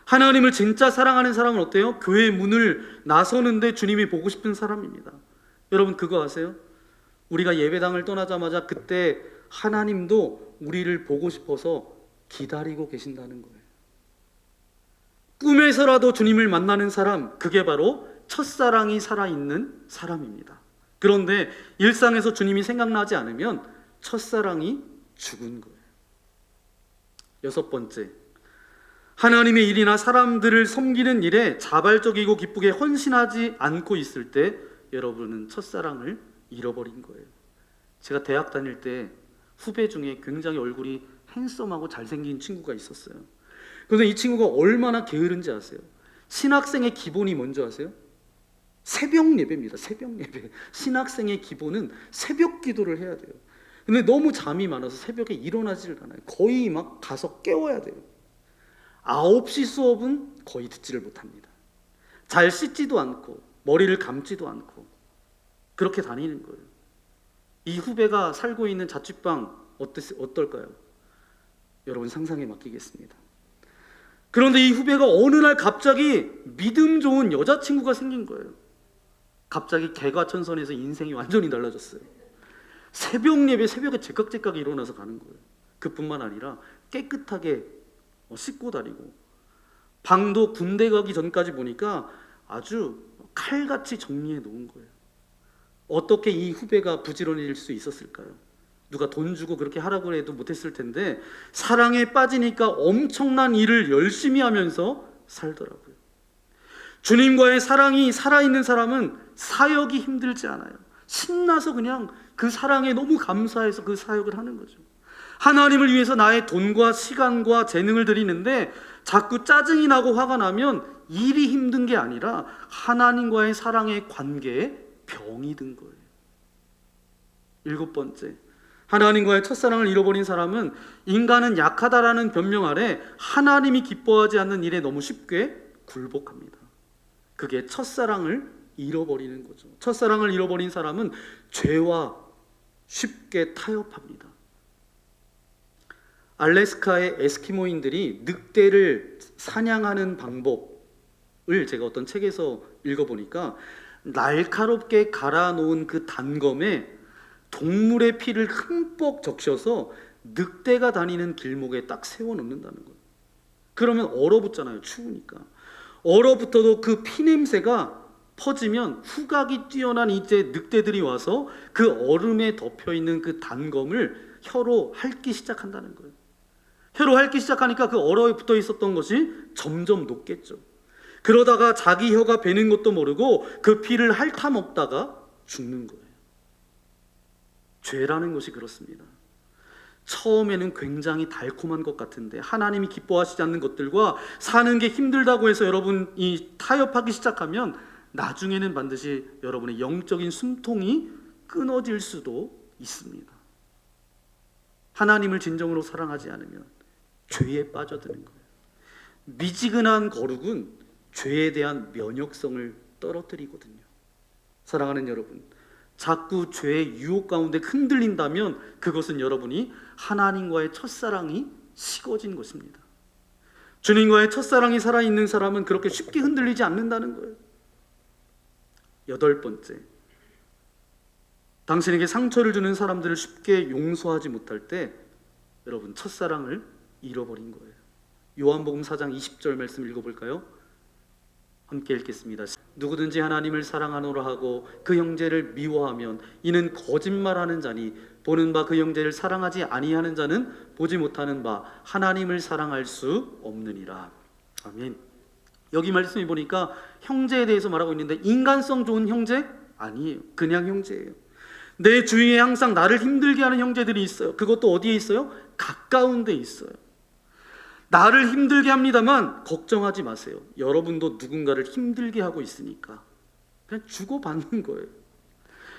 하나님을 진짜 사랑하는 사람은 어때요? 교회 문을 나서는데 주님이 보고 싶은 사람입니다. 여러분, 그거 아세요? 우리가 예배당을 떠나자마자 그때 하나님도 우리를 보고 싶어서 기다리고 계신다는 거예요. 꿈에서라도 주님을 만나는 사람, 그게 바로 첫사랑이 살아있는 사람입니다. 그런데 일상에서 주님이 생각나지 않으면 첫사랑이 죽은 거예요. 여섯 번째, 하나님의 일이나 사람들을 섬기는 일에 자발적이고 기쁘게 헌신하지 않고 있을 때 여러분은 첫사랑을 잃어버린 거예요. 제가 대학 다닐 때 후배 중에 굉장히 얼굴이 핸섬하고 잘생긴 친구가 있었어요. 그런데 이 친구가 얼마나 게으른지 아세요? 신학생의 기본이 뭔지 아세요? 새벽 예배입니다. 새벽 예배. 신학생의 기본은 새벽 기도를 해야 돼요. 근데 너무 잠이 많아서 새벽에 일어나지를 않아요. 거의 막 가서 깨워야 돼요. 9시 수업은 거의 듣지를 못합니다. 잘 씻지도 않고 머리를 감지도 않고 그렇게 다니는 거예요. 이 후배가 살고 있는 자취방 어떨까요? 여러분 상상에 맡기겠습니다. 그런데 이 후배가 어느 날 갑자기 믿음 좋은 여자친구가 생긴 거예요. 갑자기 개과천선해서 인생이 완전히 달라졌어요. 새벽 예배 새벽에 제깍제깍 일어나서 가는 거예요. 그뿐만 아니라 깨끗하게 씻고 다니고, 방도 군대 가기 전까지 보니까 아주 칼같이 정리해 놓은 거예요. 어떻게 이 후배가 부지런해질 수 있었을까요? 누가 돈 주고 그렇게 하라고 해도 못했을 텐데 사랑에 빠지니까 엄청난 일을 열심히 하면서 살더라고요. 주님과의 사랑이 살아있는 사람은 사역이 힘들지 않아요. 신나서 그냥 그 사랑에 너무 감사해서 그 사역을 하는 거죠. 하나님을 위해서 나의 돈과 시간과 재능을 들이는데 자꾸 짜증이 나고 화가 나면 일이 힘든 게 아니라 하나님과의 사랑의 관계에 병이 든 거예요. 일곱 번째, 하나님과의 첫사랑을 잃어버린 사람은 인간은 약하다라는 변명 아래 하나님이 기뻐하지 않는 일에 너무 쉽게 굴복합니다. 그게 첫사랑을 잃어버리는 거죠. 첫사랑을 잃어버린 사람은 죄와 쉽게 타협합니다. 알래스카의 에스키모인들이 늑대를 사냥하는 방법을 제가 어떤 책에서 읽어보니까 날카롭게 갈아놓은 그 단검에 동물의 피를 흠뻑 적셔서 늑대가 다니는 길목에 딱 세워놓는다는 거예요. 그러면 얼어붙잖아요. 추우니까. 얼어붙어도 그 피냄새가 퍼지면 후각이 뛰어난 이제 늑대들이 와서 그 얼음에 덮여있는 그 단검을 혀로 핥기 시작한다는 거예요. 혀로 핥기 시작하니까 그 얼어붙어 있었던 것이 점점 녹겠죠. 그러다가 자기 혀가 베는 것도 모르고 그 피를 핥아먹다가 죽는 거예요. 죄라는 것이 그렇습니다. 처음에는 굉장히 달콤한 것 같은데 하나님이 기뻐하시지 않는 것들과 사는 게 힘들다고 해서 여러분이 타협하기 시작하면 나중에는 반드시 여러분의 영적인 숨통이 끊어질 수도 있습니다. 하나님을 진정으로 사랑하지 않으면 죄에 빠져드는 거예요. 미지근한 거룩은 죄에 대한 면역성을 떨어뜨리거든요. 사랑하는 여러분, 자꾸 죄의 유혹 가운데 흔들린다면 그것은 여러분이 하나님과의 첫사랑이 식어진 것입니다. 주님과의 첫사랑이 살아있는 사람은 그렇게 쉽게 흔들리지 않는다는 거예요. 여덟 번째, 당신에게 상처를 주는 사람들을 쉽게 용서하지 못할 때 여러분 첫사랑을 잃어버린 거예요. 요한복음 4장 20절 말씀 읽어볼까요? 함께 읽겠습니다. 누구든지 하나님을 사랑하노라 하고 그 형제를 미워하면 이는 거짓말하는 자니 보는 바 그 형제를 사랑하지 아니하는 자는 보지 못하는 바 하나님을 사랑할 수 없느니라. 아멘. 여기 말씀해 보니까 형제에 대해서 말하고 있는데 인간성 좋은 형제? 아니에요. 그냥 형제예요. 내 주위에 항상 나를 힘들게 하는 형제들이 있어요. 그것도 어디에 있어요? 가까운 데 있어요. 나를 힘들게 합니다만 걱정하지 마세요. 여러분도 누군가를 힘들게 하고 있으니까 그냥 주고받는 거예요.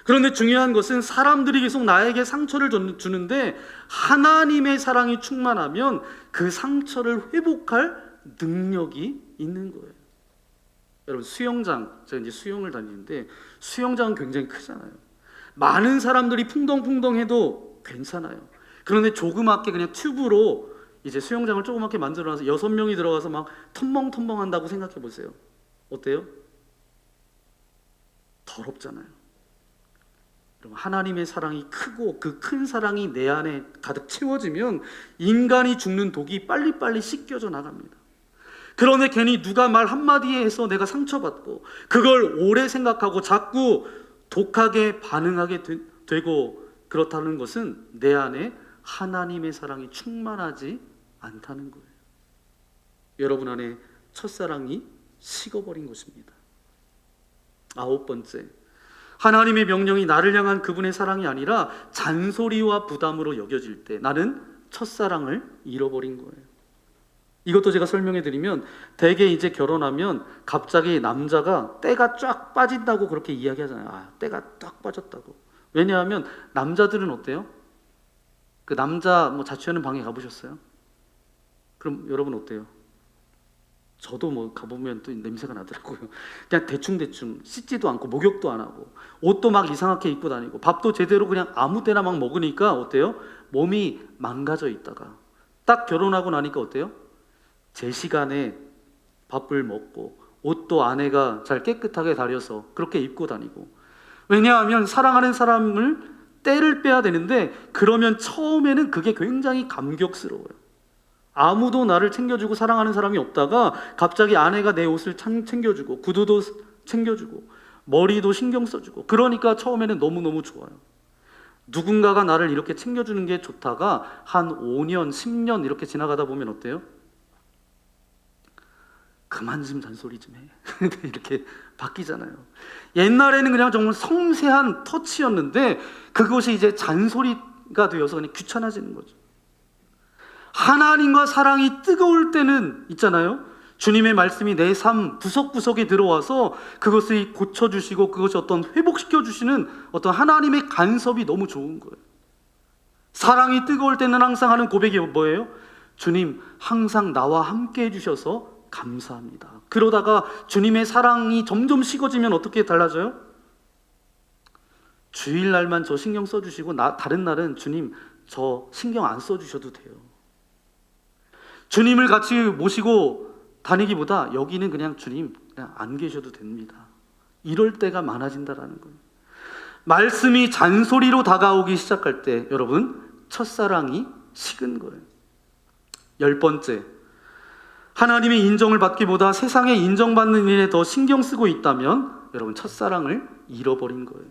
그런데 중요한 것은 사람들이 계속 나에게 상처를 주는데 하나님의 사랑이 충만하면 그 상처를 회복할 능력이 있는 거예요. 여러분, 수영장, 제가 이제 수영을 다니는데 수영장은 굉장히 크잖아요. 많은 사람들이 풍덩풍덩해도 괜찮아요. 그런데 조그맣게 그냥 튜브로 이제 수영장을 조그맣게 만들어놔서 6명이 들어가서 막 텀벙텀벙 한다고 생각해 보세요. 어때요? 더럽잖아요. 여러분, 하나님의 사랑이 크고 그 큰 사랑이 내 안에 가득 채워지면 인간이 죽는 독이 빨리빨리 씻겨져 나갑니다. 그런데 괜히 누가 말 한마디에 해서 내가 상처받고 그걸 오래 생각하고 자꾸 독하게 반응하게 되고 그렇다는 것은 내 안에 하나님의 사랑이 충만하지 않다는 거예요. 여러분 안에 첫사랑이 식어버린 것입니다. 9번째, 하나님의 명령이 나를 향한 그분의 사랑이 아니라 잔소리와 부담으로 여겨질 때 나는 첫사랑을 잃어버린 거예요. 이것도 제가 설명해 드리면 대개 이제 결혼하면 갑자기 남자가 때가 쫙 빠진다고 그렇게 이야기하잖아요. 아, 때가 딱 빠졌다고. 왜냐하면 남자들은 어때요? 그 남자 자취하는 방에 가보셨어요? 그럼 여러분 어때요? 저도 가보면 또 냄새가 나더라고요. 그냥 대충대충 씻지도 않고 목욕도 안 하고 옷도 막 이상하게 입고 다니고 밥도 제대로 그냥 아무 때나 막 먹으니까 어때요? 몸이 망가져 있다가 딱 결혼하고 나니까 어때요? 제 시간에 밥을 먹고 옷도 아내가 잘 깨끗하게 다려서 그렇게 입고 다니고. 왜냐하면 사랑하는 사람을 때를 빼야 되는데 그러면 처음에는 그게 굉장히 감격스러워요. 아무도 나를 챙겨주고 사랑하는 사람이 없다가 갑자기 아내가 내 옷을 챙겨주고 구두도 챙겨주고 머리도 신경 써주고 그러니까 처음에는 너무너무 좋아요. 누군가가 나를 이렇게 챙겨주는 게 좋다가 한 5년, 10년 이렇게 지나가다 보면 어때요? 그만 좀 잔소리 좀 해. 이렇게 바뀌잖아요. 옛날에는 그냥 정말 섬세한 터치였는데 그것이 이제 잔소리가 되어서 그냥 귀찮아지는 거죠. 하나님과 사랑이 뜨거울 때는 있잖아요. 주님의 말씀이 내 삶 구석구석에 들어와서 그것을 고쳐주시고 그것이 어떤 회복시켜주시는 어떤 하나님의 간섭이 너무 좋은 거예요. 사랑이 뜨거울 때는 항상 하는 고백이 뭐예요? 주님, 항상 나와 함께 해주셔서 감사합니다. 그러다가 주님의 사랑이 점점 식어지면 어떻게 달라져요? 주일날만 저 신경 써주시고 다른 날은 주님 저 신경 안 써주셔도 돼요. 주님을 같이 모시고 다니기보다 여기는 그냥 주님 그냥 안 계셔도 됩니다. 이럴 때가 많아진다라는 거예요. 말씀이 잔소리로 다가오기 시작할 때 여러분 첫사랑이 식은 거예요. 10번째, 하나님의 인정을 받기보다 세상의 인정받는 일에 더 신경 쓰고 있다면 여러분 첫사랑을 잃어버린 거예요.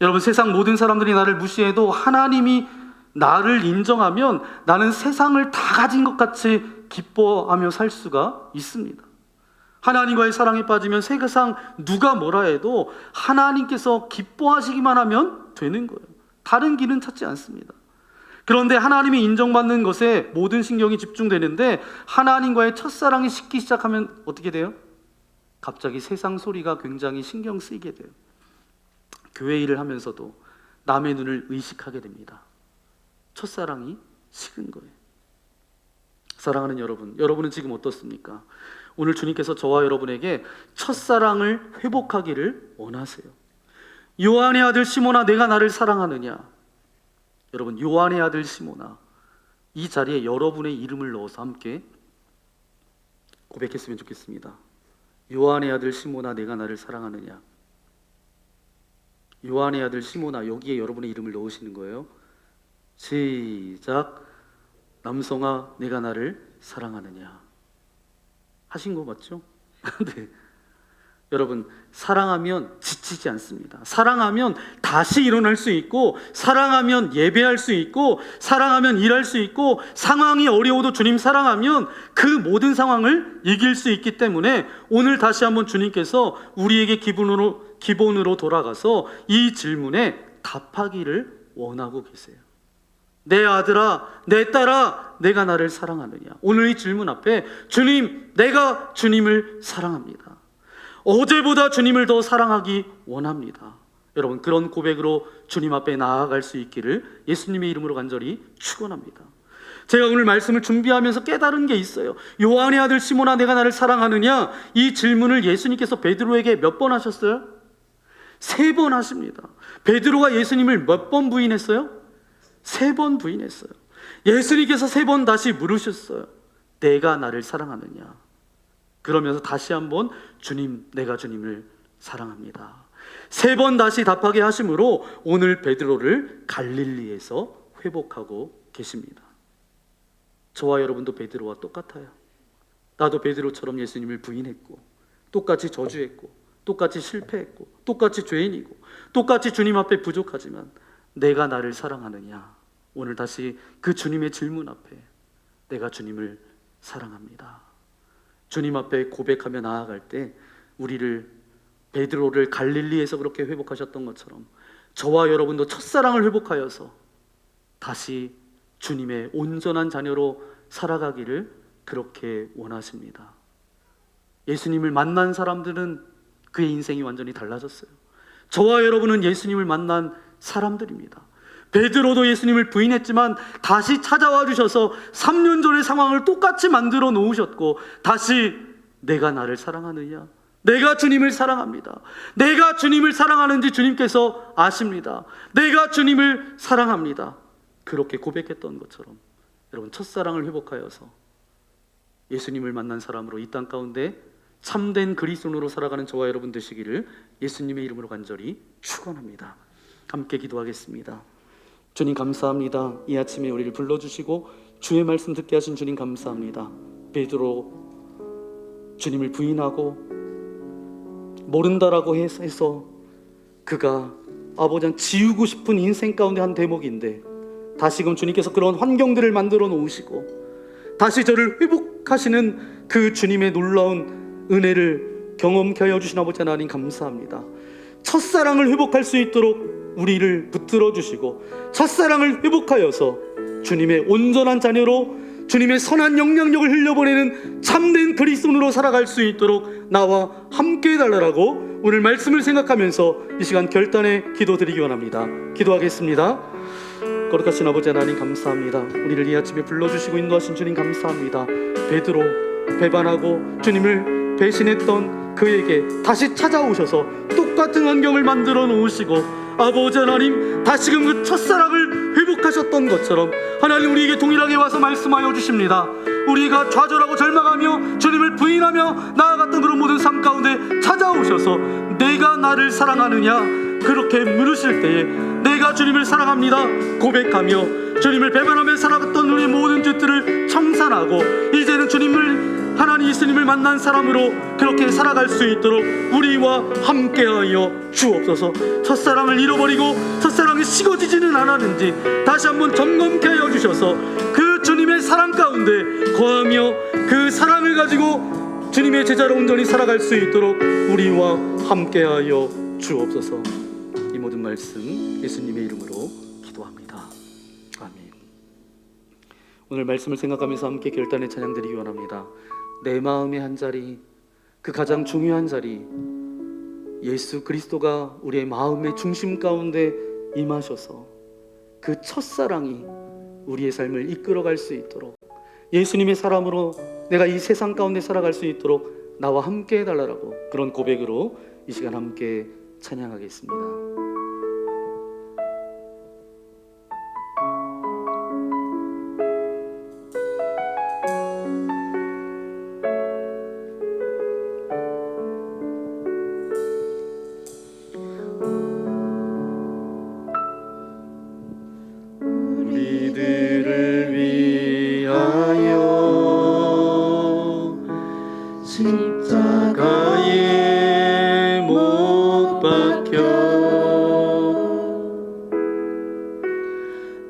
여러분, 세상 모든 사람들이 나를 무시해도 하나님이 나를 인정하면 나는 세상을 다 가진 것 같이 기뻐하며 살 수가 있습니다. 하나님과의 사랑에 빠지면 세상 누가 뭐라 해도 하나님께서 기뻐하시기만 하면 되는 거예요. 다른 길은 찾지 않습니다. 그런데 하나님이 인정받는 것에 모든 신경이 집중되는데 하나님과의 첫사랑이 식기 시작하면 어떻게 돼요? 갑자기 세상 소리가 굉장히 신경 쓰이게 돼요. 교회 일을 하면서도 남의 눈을 의식하게 됩니다. 첫사랑이 식은 거예요. 사랑하는 여러분, 여러분은 지금 어떻습니까? 오늘 주님께서 저와 여러분에게 첫사랑을 회복하기를 원하세요. 요한의 아들 시몬아, 내가 나를 사랑하느냐? 여러분, 요한의 아들 시몬아, 이 자리에 여러분의 이름을 넣어서 함께 고백했으면 좋겠습니다. 요한의 아들 시몬아, 내가 나를 사랑하느냐? 요한의 아들 시몬아, 여기에 여러분의 이름을 넣으시는 거예요. 시작. 남성아, 내가 나를 사랑하느냐? 하신 거 맞죠? 네. 여러분, 사랑하면 지치지 않습니다. 사랑하면 다시 일어날 수 있고, 사랑하면 예배할 수 있고, 사랑하면 일할 수 있고, 상황이 어려워도 주님 사랑하면 그 모든 상황을 이길 수 있기 때문에 오늘 다시 한번 주님께서 우리에게 기본으로 돌아가서 이 질문에 답하기를 원하고 계세요. 내 아들아, 내 딸아, 내가 나를 사랑하느냐? 오늘 이 질문 앞에 주님, 내가 주님을 사랑합니다. 어제보다 주님을 더 사랑하기 원합니다. 여러분, 그런 고백으로 주님 앞에 나아갈 수 있기를 예수님의 이름으로 간절히 축원합니다. 제가 오늘 말씀을 준비하면서 깨달은 게 있어요. 요한의 아들 시몬아, 내가 나를 사랑하느냐? 이 질문을 예수님께서 베드로에게 몇 번 하셨어요? 3번 하십니다. 베드로가 예수님을 몇 번 부인했어요? 3번 부인했어요. 예수님께서 3번 다시 물으셨어요. 내가 나를 사랑하느냐? 그러면서 다시 한번 주님, 내가 주님을 사랑합니다. 3번 다시 답하게 하심으로 오늘 베드로를 갈릴리에서 회복하고 계십니다. 저와 여러분도 베드로와 똑같아요. 나도 베드로처럼 예수님을 부인했고, 똑같이 저주했고, 똑같이 실패했고, 똑같이 죄인이고, 똑같이 주님 앞에 부족하지만 내가 나를 사랑하느냐? 오늘 다시 그 주님의 질문 앞에 내가 주님을 사랑합니다. 주님 앞에 고백하며 나아갈 때 우리를, 베드로를 갈릴리에서 그렇게 회복하셨던 것처럼 저와 여러분도 첫사랑을 회복하여서 다시 주님의 온전한 자녀로 살아가기를 그렇게 원하십니다. 예수님을 만난 사람들은 그의 인생이 완전히 달라졌어요. 저와 여러분은 예수님을 만난 사람들입니다. 베드로도 예수님을 부인했지만 다시 찾아와 주셔서 3년 전의 상황을 똑같이 만들어 놓으셨고, 다시 내가 나를 사랑하느냐? 내가 주님을 사랑합니다. 내가 주님을 사랑하는지 주님께서 아십니다. 내가 주님을 사랑합니다. 그렇게 고백했던 것처럼 여러분, 첫사랑을 회복하여서 예수님을 만난 사람으로 이 땅 가운데 참된 그리스도인으로 살아가는 저와 여러분 되시기를 예수님의 이름으로 간절히 축원합니다. 함께 기도하겠습니다. 주님 감사합니다. 이 아침에 우리를 불러주시고 주의 말씀 듣게 하신 주님 감사합니다. 베드로 주님을 부인하고 모른다라고 해서 그가 아버지 지우고 싶은 인생 가운데 한 대목인데, 다시금 주님께서 그런 환경들을 만들어 놓으시고 다시 저를 회복하시는 그 주님의 놀라운 은혜를 경험케 하여 주신 아버지 하나님 감사합니다. 첫사랑을 회복할 수 있도록 우리를 붙들어 주시고, 첫사랑을 회복하여서 주님의 온전한 자녀로 주님의 선한 영향력을 흘려보내는 참된 그리스도인으로 살아갈 수 있도록 나와 함께 해달라고 오늘 말씀을 생각하면서 이 시간 결단의 기도 드리기 원합니다. 기도하겠습니다. 거룩하신 아버지 하나님 감사합니다. 우리를 이 아침에 불러주시고 인도하신 주님 감사합니다. 베드로 배반하고 주님을 배신했던 그에게 다시 찾아오셔서 똑같은 환경을 만들어 놓으시고, 아버지 하나님 다시금 그 첫사랑을 회복하셨던 것처럼 하나님 우리에게 동일하게 와서 말씀하여 주십니다. 우리가 좌절하고 절망하며 주님을 부인하며 나아갔던 그런 모든 삶 가운데 찾아오셔서 내가 나를 사랑하느냐? 그렇게 물으실 때에 내가 주님을 사랑합니다 고백하며 주님을 배반하며 살아갔던 우리의 모든 죄들을 청산하고 이제는 주님을, 하나님 예수님을 만난 사람으로 그렇게 살아갈 수 있도록 우리와 함께하여 주옵소서. 첫사랑을 잃어버리고 첫사랑이 식어지지는 않았는지 다시 한번 점검케 하여 주셔서 그 주님의 사랑 가운데 거하며 그 사랑을 가지고 주님의 제자로 온전히 살아갈 수 있도록 우리와 함께하여 주옵소서. 이 모든 말씀 예수님의 이름으로 기도합니다. 아멘. 오늘 말씀을 생각하면서 함께 결단의 찬양 드리기 원합니다. 내 마음의 한 자리, 그 가장 중요한 자리, 예수 그리스도가 우리의 마음의 중심 가운데 임하셔서 그 첫사랑이 우리의 삶을 이끌어갈 수 있도록, 예수님의 사람으로 내가 이 세상 가운데 살아갈 수 있도록 나와 함께 해달라고, 그런 고백으로 이 시간 함께 찬양하겠습니다. 우리들을 위하여 십자가에 못 박혀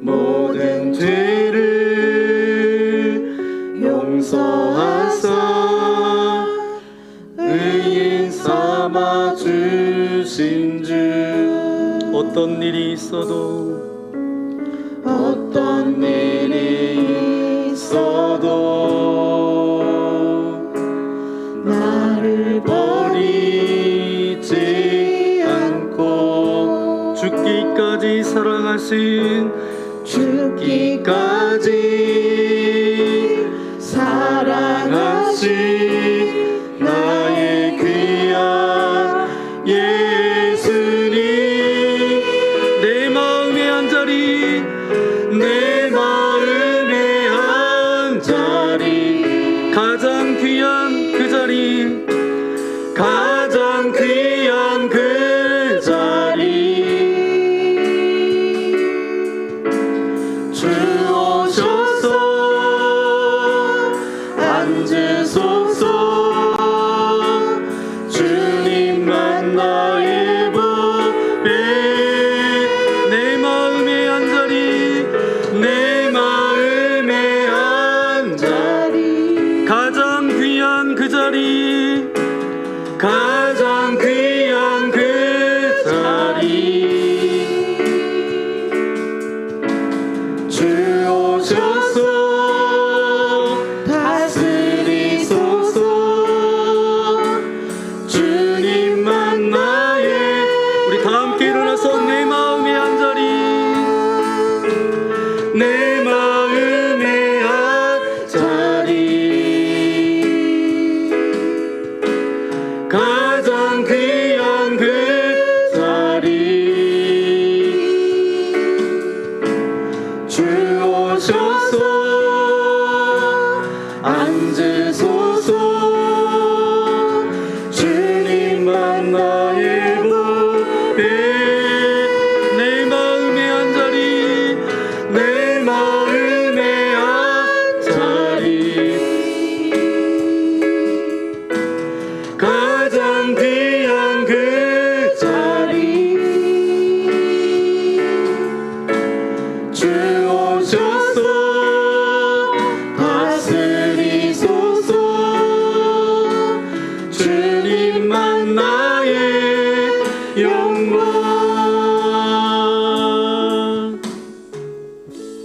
모든 죄를 용서하사 의인 삼아 주신 주, 어떤 일이 있어도 어떤 일이 나를 버리지 않고 죽기까지 사랑하신 죽기까지 사랑하신 나의 귀한 예수님, 내 마음의 한 자리, 내 마음의 한 자리, 가장 귀한 그 자리, 가장 귀한 그 자리, 주 오셔서 앉으소서. 주님만 나의 보배, 내 마음의 한 자리, 내 마음의 한 자리, 가장 귀한 그 자리, 가장 귀한 그 자리, 주 오셔서 다스리소서. 주님만 나의, 우리 다 함께 일어나서 내 마음의 한 자리, 내 마음의 한 자리, 가장 귀한 그 자리, 주 오셔서 앉으소서. 주님만 나의 보배, 내 마음의 한 자리, 내 마음의 한 자리, 가장 귀한 그 자리, 주 오셔서 다스리소서. 주님만 나의 영광.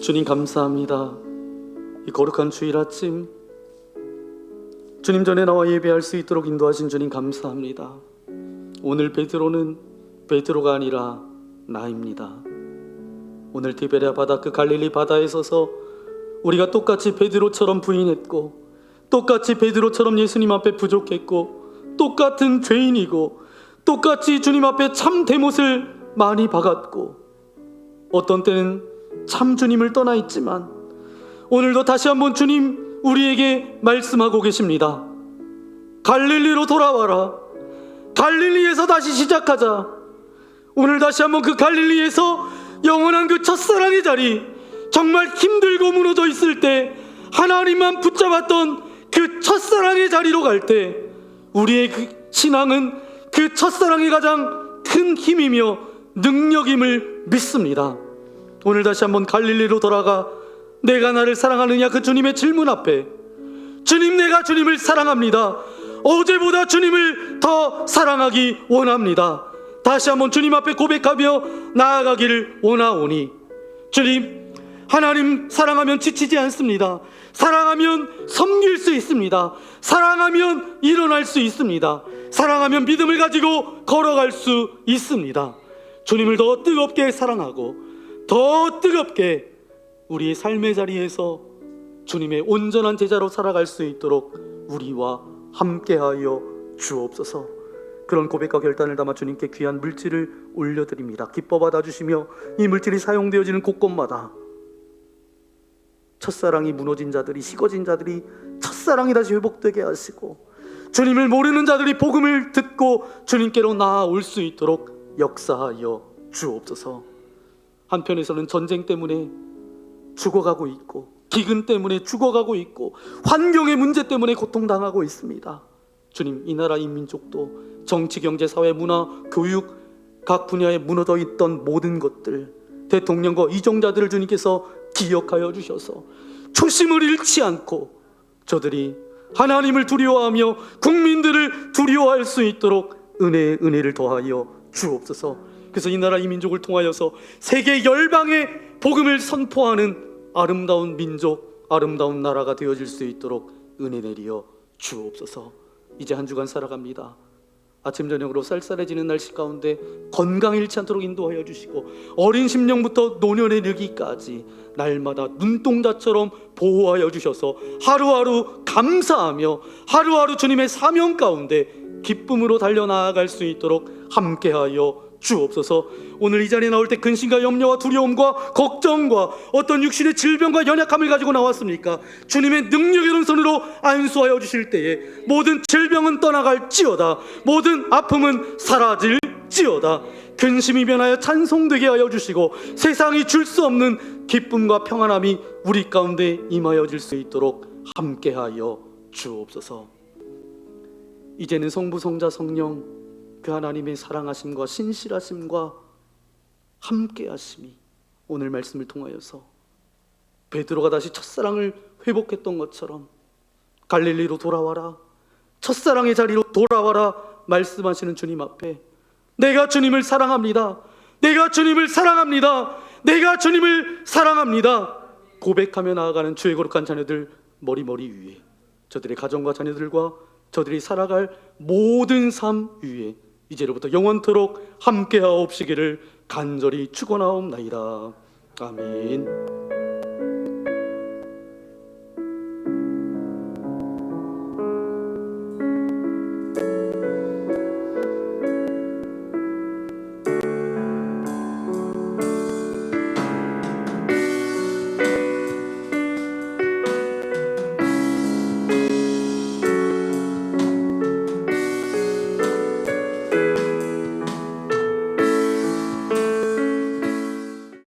주님 감사합니다. 이 거룩한 주일 아침 주님 전에 나와 예배할 수 있도록 인도하신 주님 감사합니다. 오늘 베드로는 베드로가 아니라 나입니다. 오늘 디베랴 바다, 그 갈릴리 바다에 서서 우리가 똑같이 베드로처럼 부인했고, 똑같이 베드로처럼 예수님 앞에 부족했고, 똑같은 죄인이고, 똑같이 주님 앞에 참 대못을 많이 박았고, 어떤 때는 참 주님을 떠나 있지만 오늘도 다시 한번 주님 우리에게 말씀하고 계십니다. 갈릴리로 돌아와라. 갈릴리에서 다시 시작하자. 오늘 다시 한번 그 갈릴리에서 영원한 그 첫사랑의 자리, 정말 힘들고 무너져 있을 때 하나님만 붙잡았던 그 첫사랑의 자리로 갈 때 우리의 그 신앙은 그 첫사랑이 가장 큰 힘이며 능력임을 믿습니다. 오늘 다시 한번 갈릴리로 돌아가 내가 나를 사랑하느냐, 그 주님의 질문 앞에 주님, 내가 주님을 사랑합니다. 어제보다 주님을 더 사랑하기 원합니다. 다시 한번 주님 앞에 고백하며 나아가기를 원하오니, 주님, 하나님 사랑하면 지치지 않습니다. 사랑하면 섬길 수 있습니다. 사랑하면 일어날 수 있습니다. 사랑하면 믿음을 가지고 걸어갈 수 있습니다. 주님을 더 뜨겁게 사랑하고 더 뜨겁게 우리의 삶의 자리에서 주님의 온전한 제자로 살아갈 수 있도록 우리와 함께하여 주옵소서. 그런 고백과 결단을 담아 주님께 귀한 물질을 올려드립니다. 기뻐 받아주시며 이 물질이 사용되어지는 곳곳마다 첫사랑이 무너진 자들이, 식어진 자들이 첫사랑이 다시 회복되게 하시고, 주님을 모르는 자들이 복음을 듣고 주님께로 나아올 수 있도록 역사하여 주옵소서. 한편에서는 전쟁 때문에 죽어가고 있고, 기근 때문에 죽어가고 있고, 환경의 문제 때문에 고통당하고 있습니다. 주님, 이 나라 이 민족도 정치, 경제, 사회, 문화, 교육 각 분야에 무너져 있던 모든 것들, 대통령과 이정자들을 주님께서 기억하여 주셔서 초심을 잃지 않고 저들이 하나님을 두려워하며 국민들을 두려워할 수 있도록 은혜를 더하여 주옵소서. 그래서 이 나라 이 민족을 통하여서 세계 열방에 복음을 선포하는 아름다운 민족, 아름다운 나라가 되어질 수 있도록 은혜 내리어 주옵소서. 이제 한 주간 살아갑니다. 아침 저녁으로 쌀쌀해지는 날씨 가운데 건강 잃지 않도록 인도하여 주시고, 어린 심령부터 노년에 이르기까지 날마다 눈동자처럼 보호하여 주셔서 하루하루 감사하며 하루하루 주님의 사명 가운데 기쁨으로 달려나아갈 수 있도록 함께하여 주옵소서. 오늘 이 자리에 나올 때 근심과 염려와 두려움과 걱정과 어떤 육신의 질병과 연약함을 가지고 나왔습니까? 주님의 능력의 오른손으로 안수하여 주실 때에 모든 질병은 떠나갈지어다, 모든 아픔은 사라질지어다, 근심이 변하여 찬송되게 하여 주시고 세상이 줄 수 없는 기쁨과 평안함이 우리 가운데 임하여질 수 있도록 함께하여 주옵소서. 이제는 성부, 성자, 성령 그 하나님의 사랑하심과 신실하심과 함께하심이 오늘 말씀을 통하여서 베드로가 다시 첫사랑을 회복했던 것처럼 갈릴리로 돌아와라, 첫사랑의 자리로 돌아와라 말씀하시는 주님 앞에 내가 주님을 사랑합니다, 내가 주님을 사랑합니다, 내가 주님을 사랑합니다 고백하며 나아가는 주의 거룩한 자녀들 머리 위에, 저들의 가정과 자녀들과 저들이 살아갈 모든 삶 위에 이제로부터 영원토록 함께하옵시기를 간절히 축원하옵나이다. 아멘.